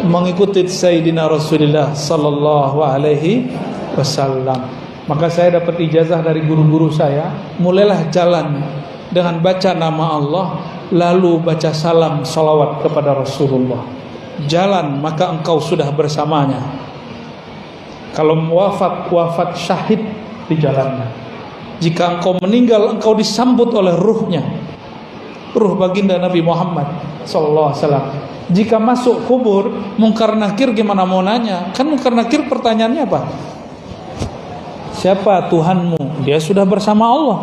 mengikuti Sayyidina Rasulullah sallallahu alaihi wasallam. Maka saya dapat ijazah dari guru-guru saya, mulailah jalan dengan baca nama Allah, lalu baca salam salawat kepada Rasulullah. Jalan, maka engkau sudah bersamanya. Kalau wafat syahid di jalannya. Jika engkau meninggal, engkau disambut oleh ruhnya, ruh baginda Nabi Muhammad sallallahu alaihi wasallam. Jika masuk kubur, Munkar Nakir gimana mau nanya? Kan Munkar Nakir pertanyaannya apa? Siapa Tuhanmu? Dia sudah bersama Allah.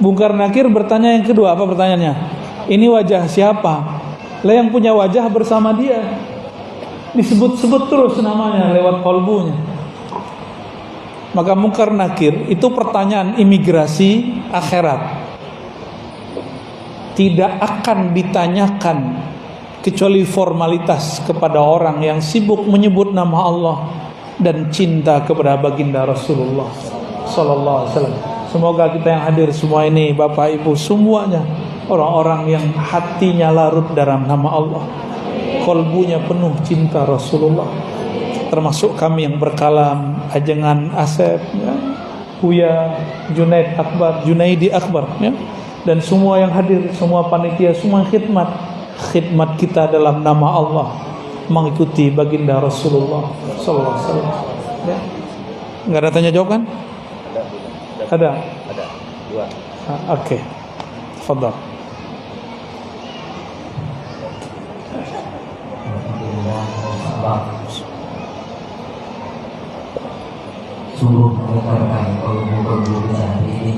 Munkar Nakir bertanya yang kedua, apa pertanyaannya? Ini wajah siapa? Lah yang punya wajah bersama dia. Disebut-sebut terus namanya lewat kolbunya. Maka mungkar nakir itu pertanyaan imigrasi akhirat. Tidak akan ditanyakan kecuali formalitas kepada orang yang sibuk menyebut nama Allah dan cinta kepada baginda Rasulullah sallallahu alaihi wasallam. Semoga kita yang hadir semua ini, Bapak Ibu semuanya, orang-orang yang hatinya larut dalam nama Allah, kalbunya penuh cinta Rasulullah. Termasuk kami yang berkalam, Ajengan Asep, ya, Buya Junaidi Akbar, ya, dan semua yang hadir, semua panitia, semua khidmat kita dalam nama Allah, mengikuti baginda Rasulullah sallallahu alaihi wasallam. Ya. Enggak ada tanya jawab kan? Ada. Dua. Oke. Tafadhal. Sungguh mengekarkan kolbu-kolbu kita hari ini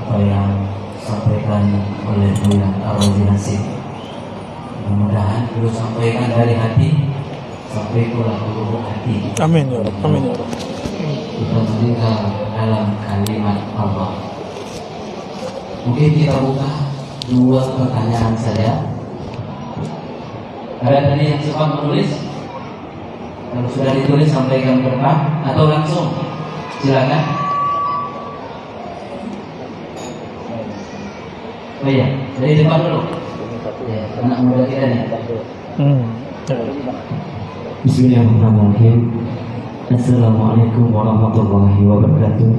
apa yang disampaikan oleh Buya Ar-Razi Nasib. Mudah-mudahan beliau sampaikan dari hati sampai ke lubuk hati. Amin ya Rabb. Amin ya Rabb. Kita mendengar dalam kalimat Allah. Mungkin kita buka dua pertanyaan saja. Ada tadi yang sempat menulis? Kalau sudah ditulis sampaikan ke depan atau langsung? Silakan. Oh iya, dari depan dulu. Ya, anak muda kita nih. Bismillahirrahmanirrahim. Assalamualaikum warahmatullahi wabarakatuh.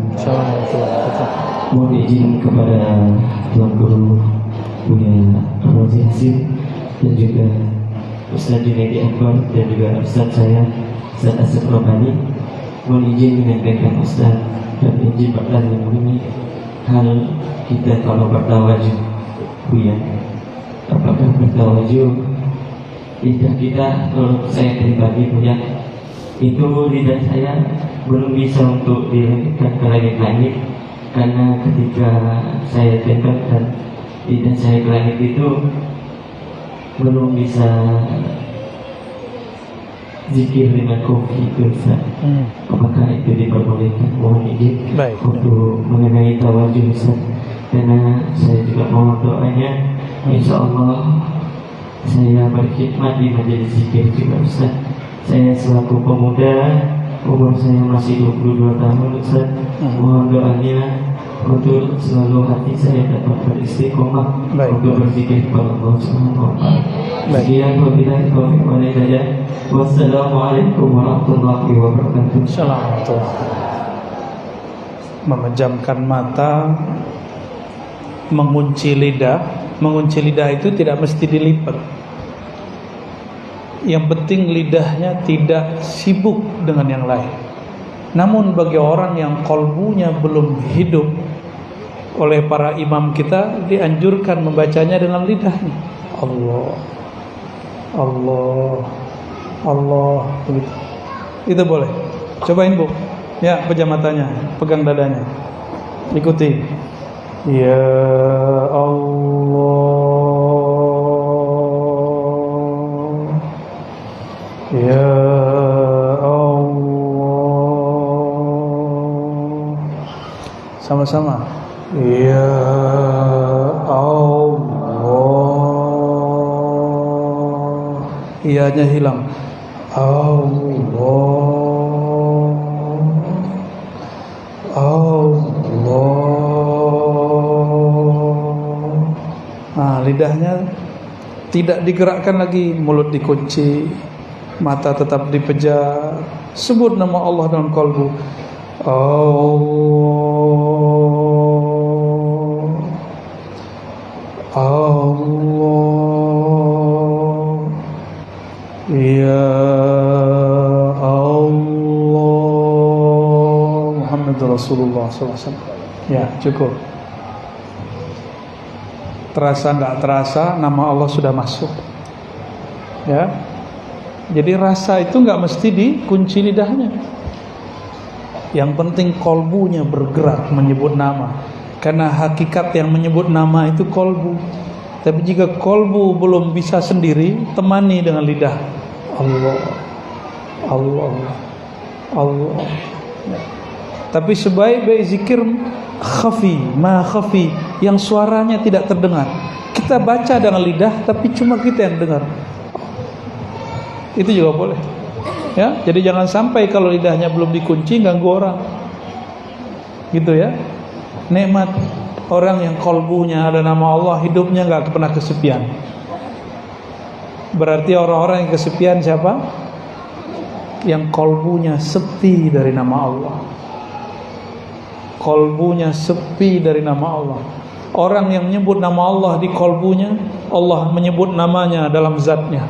Mohon izin kepada Tuan Guru Buya Ar-Razi Nasib dan juga Ustaz Junaidi Akbar dan juga Ustaz saya Ustaz Asep Rohani. Mohon izin menyampaikan Ustaz dan izin Pak yang ini hal kita kalau bertawajuh Buya, apakah bertawajuh lidah kita, kalau saya pribadi Buya, itu lidah saya belum bisa untuk dilengkapkan ke langit-langit, karena ketika saya tempelkan lidah saya ke langit itu belum bisa zikir dengan kopi itu Ustaz. Apakah itu diperbolehkan? Mohon izin untuk mengenai tawajuh Ustaz, karena saya juga mohon doanya, insya Allah saya berkhidmat di majelis zikir juga Ustaz. Saya selaku pemuda, umur saya masih 22 tahun Ustaz. Mohon doanya untuk selalu hati saya dapat beristiqomah untuk berzikir kepada Allah Subhanahu wa taala. Sekian wabillahi taufiq wal hidayah. Wassalamualaikum warahmatullahi wabarakatuh. Assalamualaikum. Memejamkan mata, mengunci lidah. Mengunci lidah itu tidak mesti dilipat. Yang penting lidahnya tidak sibuk dengan yang lain. Namun bagi orang yang kalbunya belum hidup, oleh para imam kita dianjurkan membacanya dengan lidahnya. Allah, Allah, Allah, begitu. Itu boleh. Cobain Bu. Ya, pejam matanya, pegang dadanya, ikuti. Ya Allah, Ya Allah, sama-sama. Ya Allah, iyanya hilang. Allah, Allah. Nah, lidahnya tidak digerakkan lagi, mulut dikunci, mata tetap dipejam. Sebut nama Allah dalam kalbu. Allah, Allah, Ya Allah, Muhammad Rasulullah SAW. Ya, cukup. Terasa nggak terasa, nama Allah sudah masuk. Ya, jadi rasa itu nggak mesti dikunci lidahnya. Yang penting kolbunya bergerak menyebut nama, karena hakikat yang menyebut nama itu kolbu. Tapi jika kolbu belum bisa sendiri, temani dengan lidah. Allah, Allah, Allah. Ya. Tapi sebaik-baik zikir khafi, ma khafi, yang suaranya tidak terdengar. Kita baca dengan lidah tapi cuma kita yang dengar. Itu juga boleh. Ya, jadi jangan sampai kalau lidahnya belum dikunci ganggu orang. Gitu ya. Nikmat orang yang kolbunya ada nama Allah, hidupnya nggak pernah kesepian. Berarti orang-orang yang kesepian siapa? Yang kolbunya sepi dari nama Allah. Kolbunya sepi dari nama Allah. Orang yang menyebut nama Allah di kolbunya, Allah menyebut namanya dalam zatnya.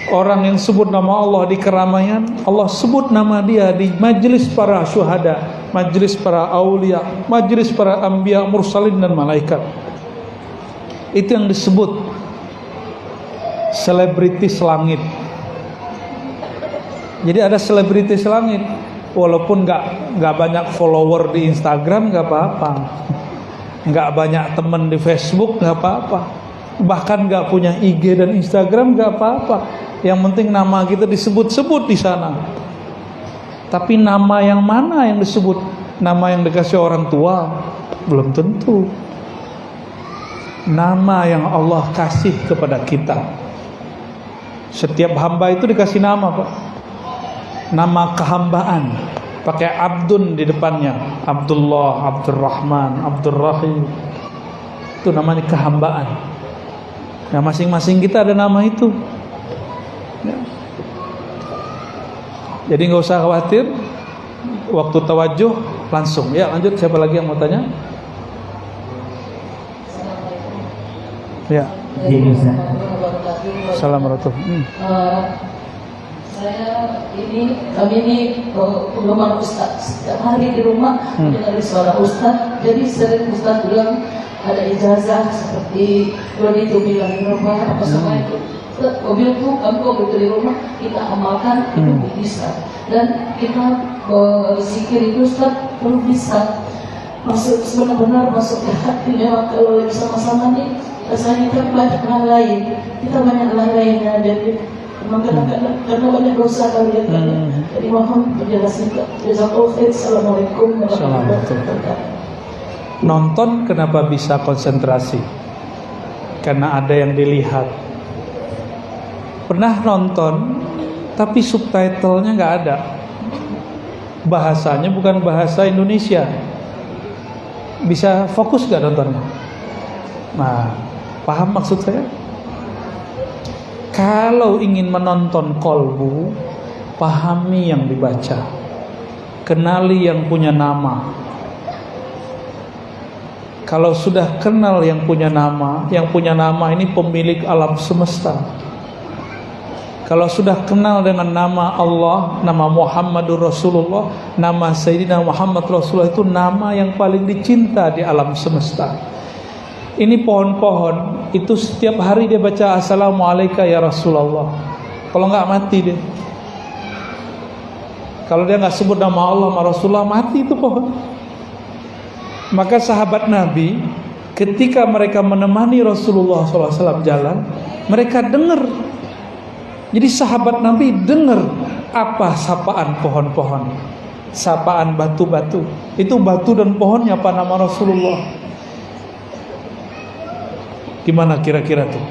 Orang yang sebut nama Allah di keramaian, Allah sebut nama dia di majlis para syuhada, majlis para aulia, majlis para anbiya, mursalin dan malaikat. Itu yang disebut selebritis langit. Jadi ada selebritis langit, walaupun nggak banyak follower di Instagram nggak apa-apa, nggak banyak teman di Facebook nggak apa-apa, bahkan nggak punya IG dan Instagram nggak apa-apa. Yang penting nama kita disebut-sebut di sana. Tapi nama yang mana yang disebut? Nama yang dikasih orang tua? Belum tentu. Nama yang Allah kasih kepada kita. Setiap hamba itu dikasih nama, Pak. Nama kehambaan. Pakai Abdun di depannya. Abdullah, Abdurrahman, Abdurrahim. Itu namanya kehambaan. Nah, masing-masing kita ada nama itu. Ya. Jadi nggak usah khawatir. Waktu tawajuh langsung. Ya, lanjut. Siapa lagi yang mau tanya? Ya. Assalamualaikum. Kami ini penggemar Ustaz. Setiap hari di rumah dengar suara Ustaz. Jadi sering Ustaz bilang ada ijazah seperti Doni itu bilang di rumah apa semua itu. Mobilku, kamu betul di rumah kita amalkan itu bisa. Dan kita berzikir itu Ustaz perlu bisa masuk benar-benar masuk ke hati. Memang kalau lagi sama-sama nih rasanya kita banyak hal lain. Kita banyak hal lainnya. Jadi memang karena banyak dosa kali ya. Jadi mohon penjelasan. Jazakallahu khair. Assalamualaikum warahmatullahi wabarakatuh. Nonton kenapa bisa konsentrasi? Karena ada yang dilihat. Pernah nonton tapi subtitlenya nggak ada, bahasanya bukan bahasa Indonesia, bisa fokus nggak nontonnya? Nah, paham maksud saya? Kalau ingin menonton kolbu, pahami yang dibaca, kenali yang punya nama. Kalau sudah kenal yang punya nama ini pemilik alam semesta. Kalau sudah kenal dengan nama Allah, nama Muhammadur Rasulullah, nama Sayyidina Muhammad Rasulullah, itu nama yang paling dicinta di alam semesta. Ini pohon-pohon, itu setiap hari dia baca Assalamualaikum ya Rasulullah. Kalau nggak mati dia. Kalau dia nggak sebut nama Allah sama Rasulullah, mati itu pohon. Maka sahabat Nabi, ketika mereka menemani Rasulullah SAW jalan, mereka dengar. Jadi sahabat Nabi dengar apa sapaan pohon-pohon, sapaan batu-batu. Itu batu dan pohonnya apa nama Rasulullah. Gimana kira-kira tuh?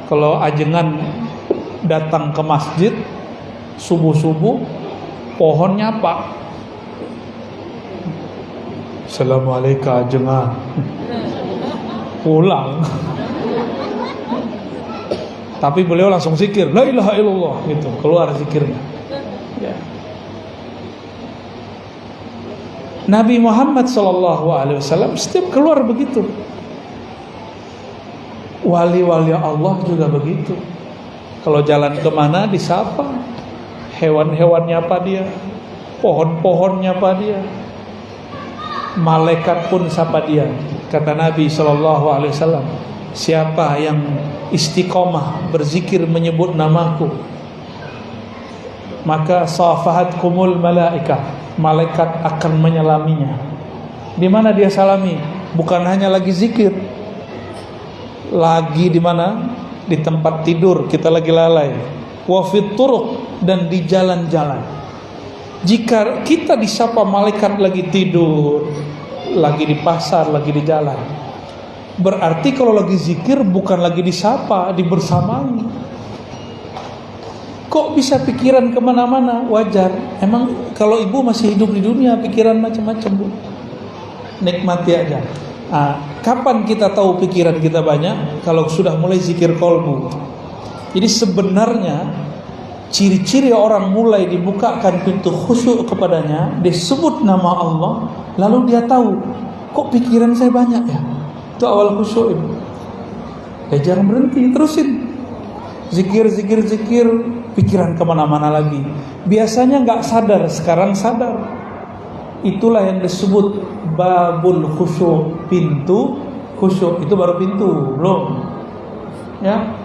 Kalau ajengan datang ke masjid subuh-subuh, pohonnya apa? Assalamualaikum ajengan. Pulang. Tapi beliau langsung zikir, la ilaha illallah, gitu, keluar zikirnya. Ya. Nabi Muhammad SAW setiap keluar begitu. Wali-wali Allah juga begitu. Kalau jalan kemana disapa, hewan-hewannya apa dia, pohon-pohonnya apa dia, malaikat pun sapa dia. Kata Nabi SAW, siapa yang istiqomah berzikir menyebut namaku, maka safahatkumul malaikah, malaikat akan menyelaminya. Di mana dia salami? Bukan hanya lagi zikir, lagi di mana? Di tempat tidur kita lagi lalai, wa fit turuq, dan di jalan-jalan. Jika kita disapa malaikat lagi tidur, lagi di pasar, lagi di jalan, berarti kalau lagi zikir bukan lagi disapa, dibersamai. Kok bisa pikiran kemana-mana? Wajar. Emang kalau ibu masih hidup di dunia, pikiran macam-macam, Bu. Nikmati aja. Kapan kita tahu pikiran kita banyak? Kalau sudah mulai zikir kolbu. Jadi sebenarnya ciri-ciri orang mulai dibukakan pintu khusyuk kepadanya, disebut nama Allah, lalu dia tahu, kok pikiran saya banyak ya? Itu awal khusyuk itu. Ya jangan berhenti, terusin. Zikir, pikiran kemana-mana lagi. Biasanya nggak sadar, sekarang sadar. Itulah yang disebut babul khusyuk, pintu khusyuk. Itu baru pintu, belum. Ya,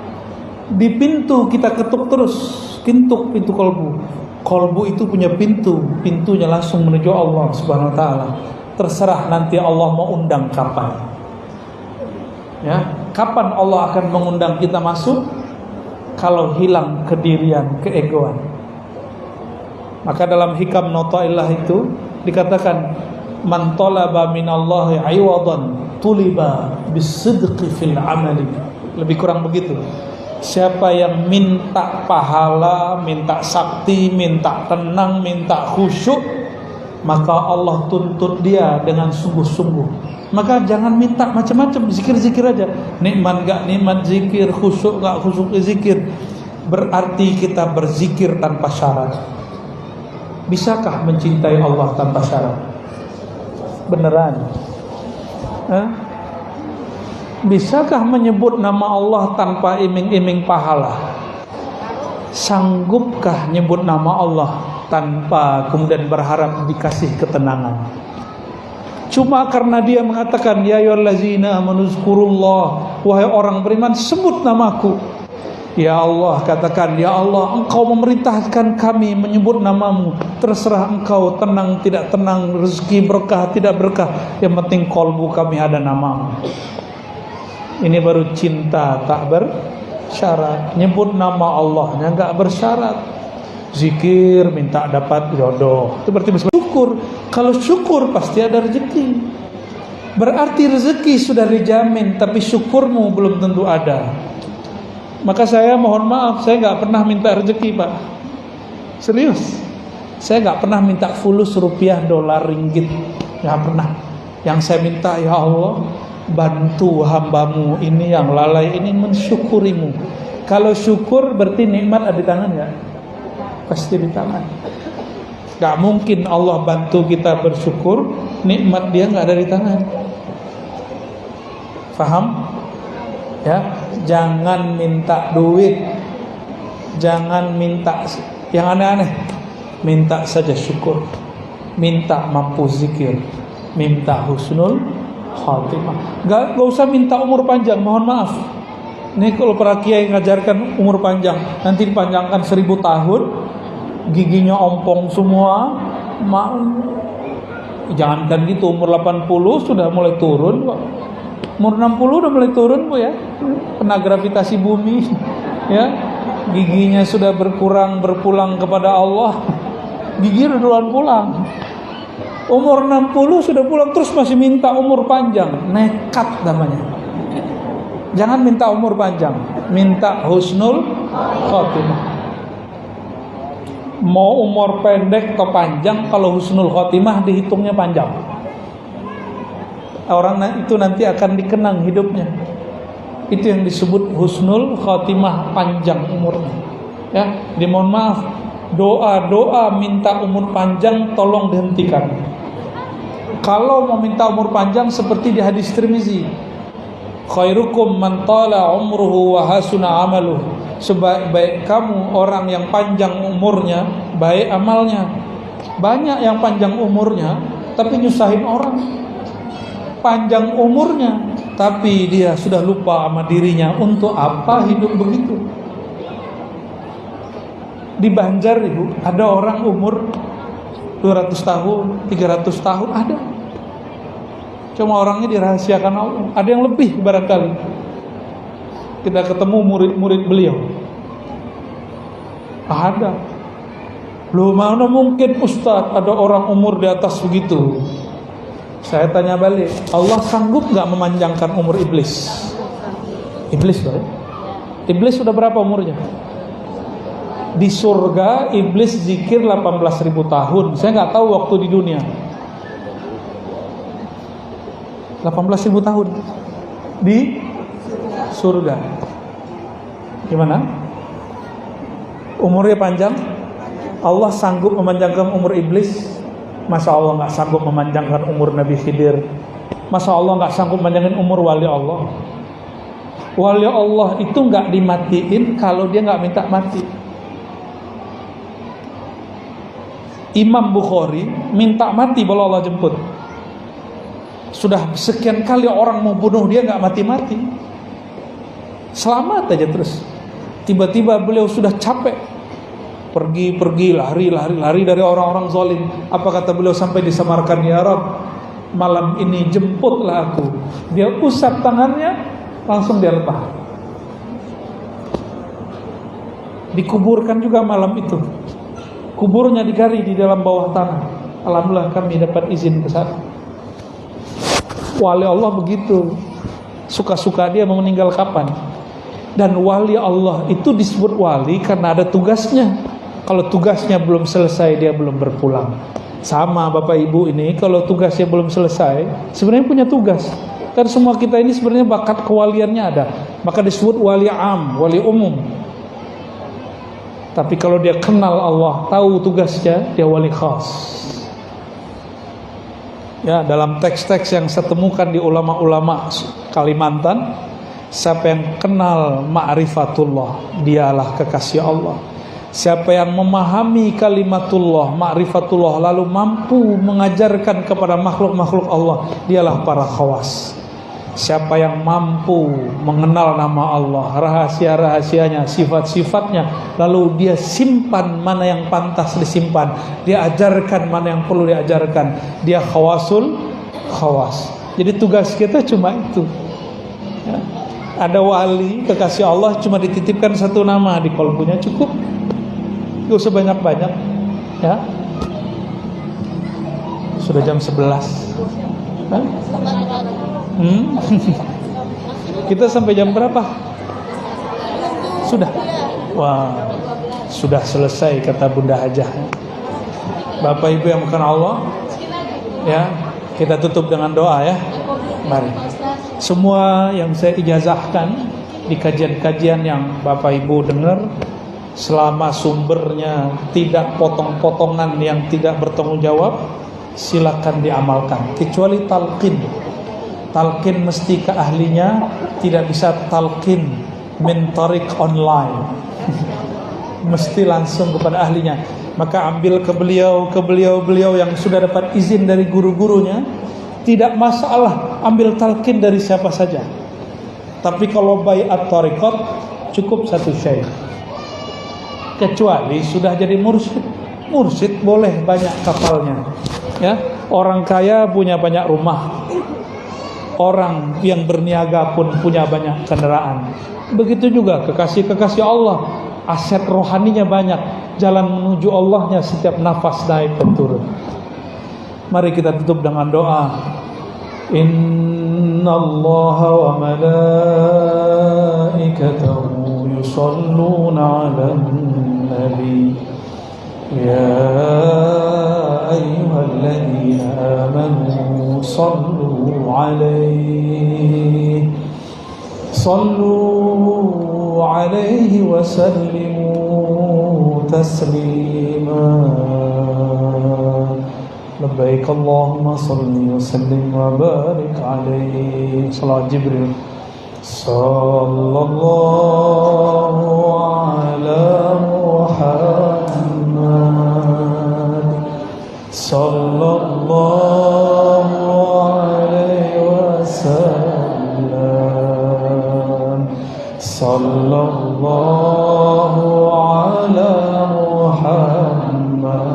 di pintu kita ketuk terus, pintu kolbu. Kolbu itu punya pintu, pintunya langsung menuju Allah Subhanahu Wa Taala. Terserah nanti Allah mau undang kapan. Ya, kapan Allah akan mengundang kita masuk? Kalau hilang kedirian, keegoan. Maka dalam hikam Nota'illah itu dikatakan, man talaba minallahi iwadan tuliba bisidqi fil amali. Lebih kurang begitu. Siapa yang minta pahala, minta sakti, minta tenang, minta khusyuk, maka Allah tuntut dia dengan sungguh-sungguh. Maka jangan minta macam-macam, zikir-zikir aja. Nikmat gak nikmat zikir, khusyuk gak khusyuk zikir. Berarti kita berzikir tanpa syarat. Bisakah mencintai Allah tanpa syarat? Beneran? Bisakah menyebut nama Allah tanpa iming-iming pahala? Sanggupkah nyebut nama Allah tanpa kemudian berharap dikasih ketenangan? Cuma karena dia mengatakan, ya ayyuhallazina amanu zkurullah, wahai orang beriman, sebut namaku. Ya Allah, katakan, ya Allah, engkau memerintahkan kami menyebut namamu. Terserah engkau, tenang tidak tenang, rezeki berkah tidak berkah, yang penting kolbu kami ada namamu. Ini baru cinta tak bersyarat. Nyebut nama Allahnya gak bersyarat. Zikir minta dapat jodoh, itu berarti bersyukur. Kalau syukur pasti ada rezeki. Berarti rezeki sudah dijamin, tapi syukurmu belum tentu ada. Maka saya mohon maaf, saya gak pernah minta rezeki, Pak. Serius. Saya gak pernah minta fulus, rupiah, dolar, ringgit. Gak pernah. Yang saya minta, ya Allah, bantu hambamu ini yang lalai ini mensyukurimu. Kalau syukur berarti nikmat ada di tangan ya? Pasti di tangan. Gak mungkin Allah bantu kita bersyukur, nikmat dia gak ada di tangan. Faham? Ya, jangan minta duit, jangan minta yang aneh-aneh. Minta saja syukur, minta mampu zikir, minta husnul khatimah. Gak usah minta umur panjang, mohon maaf. Ini kalau para kiai ngajarkan umur panjang, nanti dipanjangkan 1000 tahun, giginya ompong semua. Jangankan gitu, umur 80 sudah mulai turun kok. Umur 60 udah mulai turun Bu ya. Kena gravitasi bumi ya. Giginya sudah berpulang kepada Allah. Gigi udah duluan pulang. Umur 60 sudah pulang terus masih minta umur panjang. Nekat namanya. Jangan minta umur panjang, minta husnul khatimah. Mau umur pendek atau panjang, kalau husnul khatimah dihitungnya panjang. Orang itu nanti akan dikenang hidupnya. Itu yang disebut husnul khatimah, panjang umurnya. Ya, dimohon maaf, doa minta umur panjang tolong dihentikan. Kalau mau minta umur panjang seperti di hadis Tirmizi, khairukum man tala umruhu wa hasuna amaluh. Sebaik-baik kamu orang yang panjang umurnya, baik amalnya. Banyak yang panjang umurnya tapi nyusahin orang. Panjang umurnya tapi dia sudah lupa sama dirinya. Untuk apa hidup begitu? Di Banjar Ibu, ada orang umur 200 tahun, 300 tahun ada. Cuma orangnya dirahasiakan Allah. Ada yang lebih barangkali. Kita ketemu murid-murid beliau. Ada. Loh, mana mungkin Ustaz ada orang umur di atas begitu? Saya tanya balik, Allah sanggup nggak memanjangkan umur iblis? Iblis loh. Iblis sudah berapa umurnya? Di surga iblis zikir 18.000 tahun. Saya nggak tahu waktu di dunia. 18.000 tahun di surga. Gimana? Umurnya panjang? Allah sanggup memanjangkan umur iblis? Masa Allah nggak sanggup memanjangkan umur Nabi Khidir? Masa Allah nggak sanggup memanjangkan umur wali Allah? Wali Allah itu nggak dimatiin kalau dia nggak minta mati. Imam Bukhari minta mati kalau Allah jemput. Sudah sekian kali orang mau bunuh dia nggak mati-mati, selamat aja terus. Tiba-tiba beliau sudah capek, pergi lari dari orang-orang zalim. Apa kata beliau sampai disamarkan, ya Rabb, malam ini jemputlah aku. Dia usap tangannya, langsung dia lepas. Dikuburkan juga malam itu. Kuburnya digali di dalam bawah tanah. Alhamdulillah kami dapat izin ke sana. Wali Allah begitu, suka-suka dia mau meninggal kapan. Dan wali Allah itu disebut wali karena ada tugasnya. Kalau tugasnya belum selesai, dia belum berpulang. Sama Bapak Ibu ini, kalau tugasnya belum selesai, sebenarnya punya tugas. Kan semua kita ini sebenarnya bakat kewaliannya ada. Maka disebut wali am, wali umum. Tapi kalau dia kenal Allah, tahu tugasnya, dia wali khas. Ya, dalam teks-teks yang saya temukan di ulama-ulama Kalimantan, siapa yang kenal ma'rifatullah, dialah kekasih Allah. Siapa yang memahami kalimatullah, ma'rifatullah, lalu mampu mengajarkan kepada makhluk-makhluk Allah, dialah para khawas. Siapa yang mampu mengenal nama Allah, rahasia-rahasianya, sifat-sifatnya, lalu dia simpan mana yang pantas disimpan, dia ajarkan mana yang perlu diajarkan, dia khawasul khawas. Jadi tugas kita cuma itu ya. Ada wali kekasih Allah cuma dititipkan satu nama di kolbunya, cukup, gak usah banyak-banyak ya. Sudah jam 11. Hah? Kita sampai jam berapa? Sudah. Wah, sudah selesai kata Bunda Hajah. Bapak Ibu yang bukan Allah, ya, kita tutup dengan doa ya. Mari. Semua yang saya ijazahkan di kajian-kajian yang Bapak Ibu dengar, selama sumbernya tidak potong-potongan yang tidak bertanggung jawab, silakan diamalkan. Kecuali talqin. Talqin mesti ke ahlinya, tidak bisa talqin min tariq online. Mesti langsung kepada ahlinya. Maka ambil ke beliau yang sudah dapat izin dari guru-gurunya. Tidak masalah ambil talqin dari siapa saja. Tapi kalau bai'at tariqat cukup satu syekh. Kecuali sudah jadi mursyid. Mursyid boleh banyak kapalnya. Ya, orang kaya punya banyak rumah. Orang yang berniaga pun punya banyak kendaraan. Begitu juga kekasih-kekasih Allah, aset rohaninya banyak, jalan menuju Allahnya setiap nafas naik dan turun. Mari kita tutup dengan doa. Innallaha wa malaikatahu yusholluna 'alan nabi. Ya ayyuhalladzina amanu sallu 'alaihi wa sallimu taslima. Labbaik Allahumma salli wa sallim wa barik 'alaihi. Salat Jibril. Sallallahu ala Muhammad sallallahu alaihi wasallam. Sallallahu ala Muhammad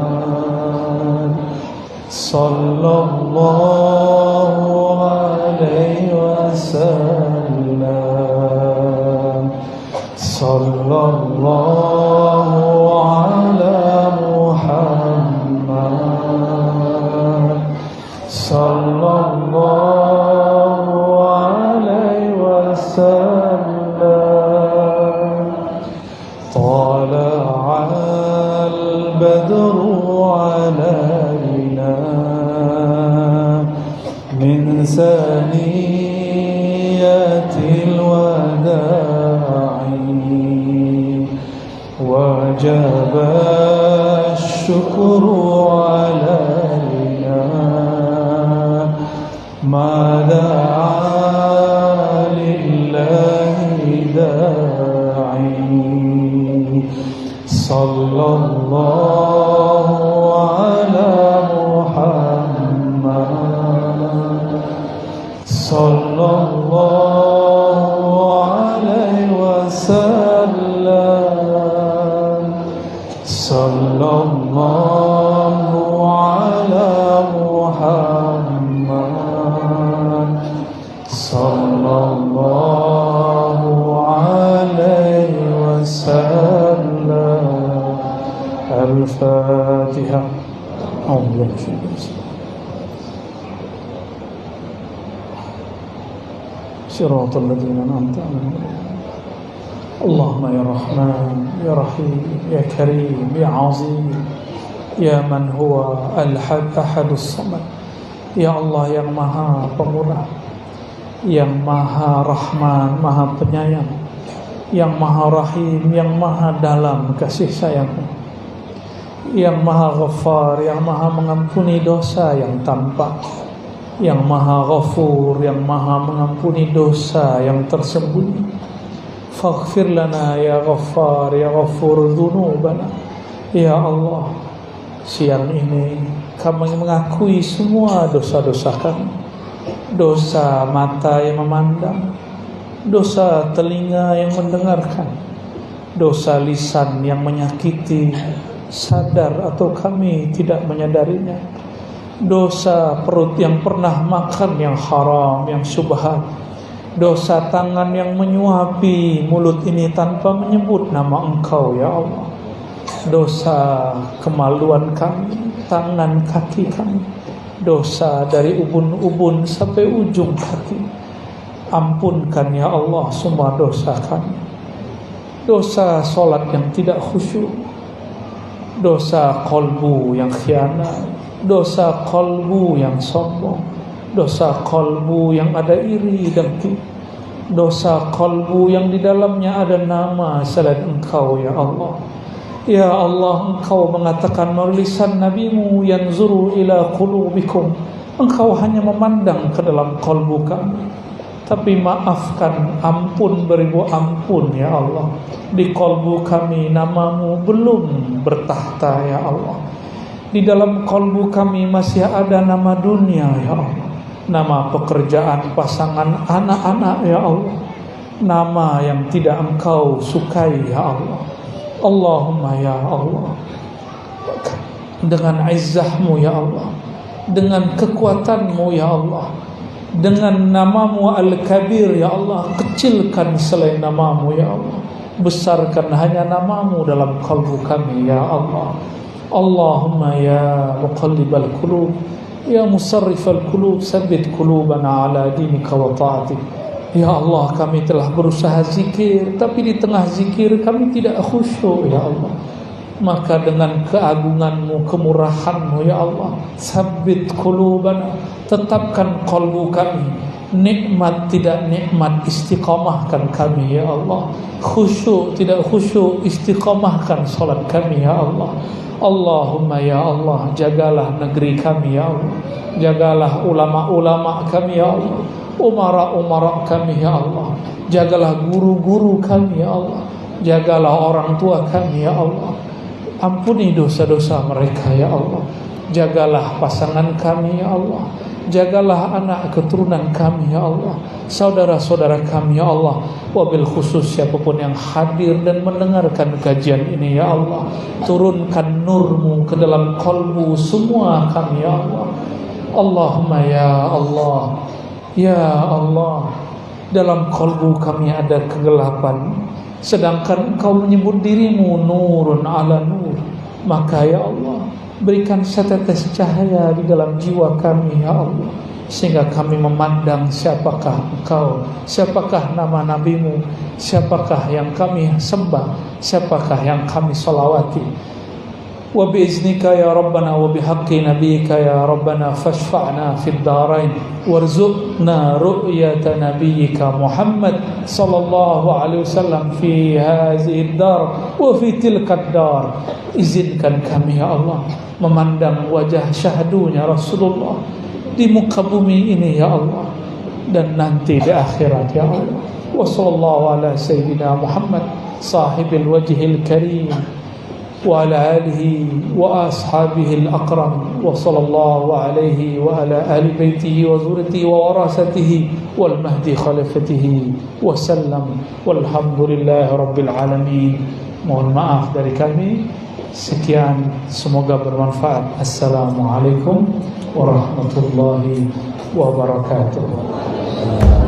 sallallahu alaihi wasallam. Sallallahu ala Muhammad طلع البدر علينا من ثنيات الوداع وجب الشكر علينا ما دعا لله داعي صلى الله على محمد صلى الله عليه وسلم صلى الله على محمد صلى الله عليه وسلم الفاتحة. أعوذ بالله من الشيطان الرجيم. صراط الذين أنعمت عليهم اللهم يا رحمن يا رحيم يا كريم يا عظيم يا من هو الأحد الصمد. Ya Allah yang maha pemurah, yang maha rahman, maha penyayang, yang maha rahim, yang maha dalam kasih sayang-Mu, yang maha ghaffar, yang maha mengampuni dosa yang tampak, yang maha ghafur, yang maha mengampuni dosa yang tersembunyi. Faghfir lana ya ghaffar ya ghafur dzunubana. Ya Allah, siang ini kami mengakui semua dosa-dosa kami. Dosa mata yang memandang, dosa telinga yang mendengarkan, dosa lisan yang menyakiti, sadar atau kami tidak menyadarinya, dosa perut yang pernah makan yang haram, yang syubhat, dosa tangan yang menyuapi mulut ini tanpa menyebut nama Engkau ya Allah, dosa kemaluan kami, tangan kaki kami, dosa dari ubun-ubun sampai ujung kaki. Ampunkan ya Allah semua dosa kami. Dosa solat yang tidak khusyuk, dosa kolbu yang khianat, dosa kolbu yang sombong, dosa kolbu yang ada iri dengki, dosa kolbu yang di dalamnya ada nama selain Engkau ya Allah. Ya Allah, Engkau mengatakan melalui lisan Nabi-Mu, yanzuru ila qulubikum, Engkau hanya memandang ke dalam kolbu kami. Tapi maafkan, ampun beribu ampun ya Allah, di kolbu kami nama-Mu belum bertahta ya Allah. Di dalam kolbu kami masih ada nama dunia ya Allah, nama pekerjaan, pasangan, anak-anak ya Allah, nama yang tidak Engkau sukai ya Allah. Allahumma ya Allah, dengan izzah-Mu ya Allah, dengan kekuatan-Mu ya Allah, dengan nama-Mu Al-Kabir ya Allah, kecilkan selain nama-Mu ya Allah, besarkan hanya nama-Mu dalam kalbu kami ya Allah. Allahumma ya muqallibal qulub ya musarrifal qulub sabbit qulubana ala dinika wa ta'atik. Ya Allah, kami telah berusaha zikir, tapi di tengah zikir kami tidak khusyuk ya Allah. Maka dengan keagungan-Mu, kemurahan-Mu ya Allah, sabbit qulubana, tetapkan qalbu kami. Nikmat tidak nikmat, istiqamahkan kami ya Allah. Khusyuk tidak khusyuk, istiqamahkan salat kami ya Allah. Allahumma ya Allah, jagalah negeri kami ya Allah, jagalah ulama-ulama kami ya Allah, umara-umara kami ya Allah, jagalah guru-guru kami ya Allah, jagalah orang tua kami ya Allah. Ampuni dosa-dosa mereka ya Allah. Jagalah pasangan kami ya Allah, jagalah anak keturunan kami ya Allah, saudara-saudara kami ya Allah. Wabil khusus siapapun yang hadir dan mendengarkan kajian ini ya Allah, turunkan nur-Mu ke dalam kalbu semua kami ya Allah. Allahumma ya Allah, ya Allah, dalam kalbu kami ada kegelapan, sedangkan Engkau menyebut diri-Mu nurun ala nur. Maka ya Allah, berikan setetes cahaya di dalam jiwa kami ya Allah. sehingga kami memandang siapakah engkau, siapakah nama nabimu, siapakah yang kami sembah, siapakah yang kami salawati. Wa biiznika ya Rabbana wa bihaqqi nabiyyika ya Rabbana fashfa'na fid darain warzuqna ru'yata nabiyyika Muhammad sallallahu alaihi wasallam fi hadhihi ad-dar wa fi tilka ad-dar. Izinkan kami ya Allah memandang wajah syahdunya Rasulullah di muka bumi ini ya Allah, dan nanti di akhirat ya Allah. Wa sallallahu ala sayyidina Muhammad sahibil wajhil karim wa ala alihi wa ashabihi al-aqram wa sallallahu alaihi wa ala ahli baitihi wa zurriyatihi wa warasatihi wal mahdi khalifatihi wa sallam walhamdulillahi rabbil alamin. Mohon maaf dari kami. Sekian, semoga bermanfaat. Assalamualaikum warahmatullahi wabarakatuh.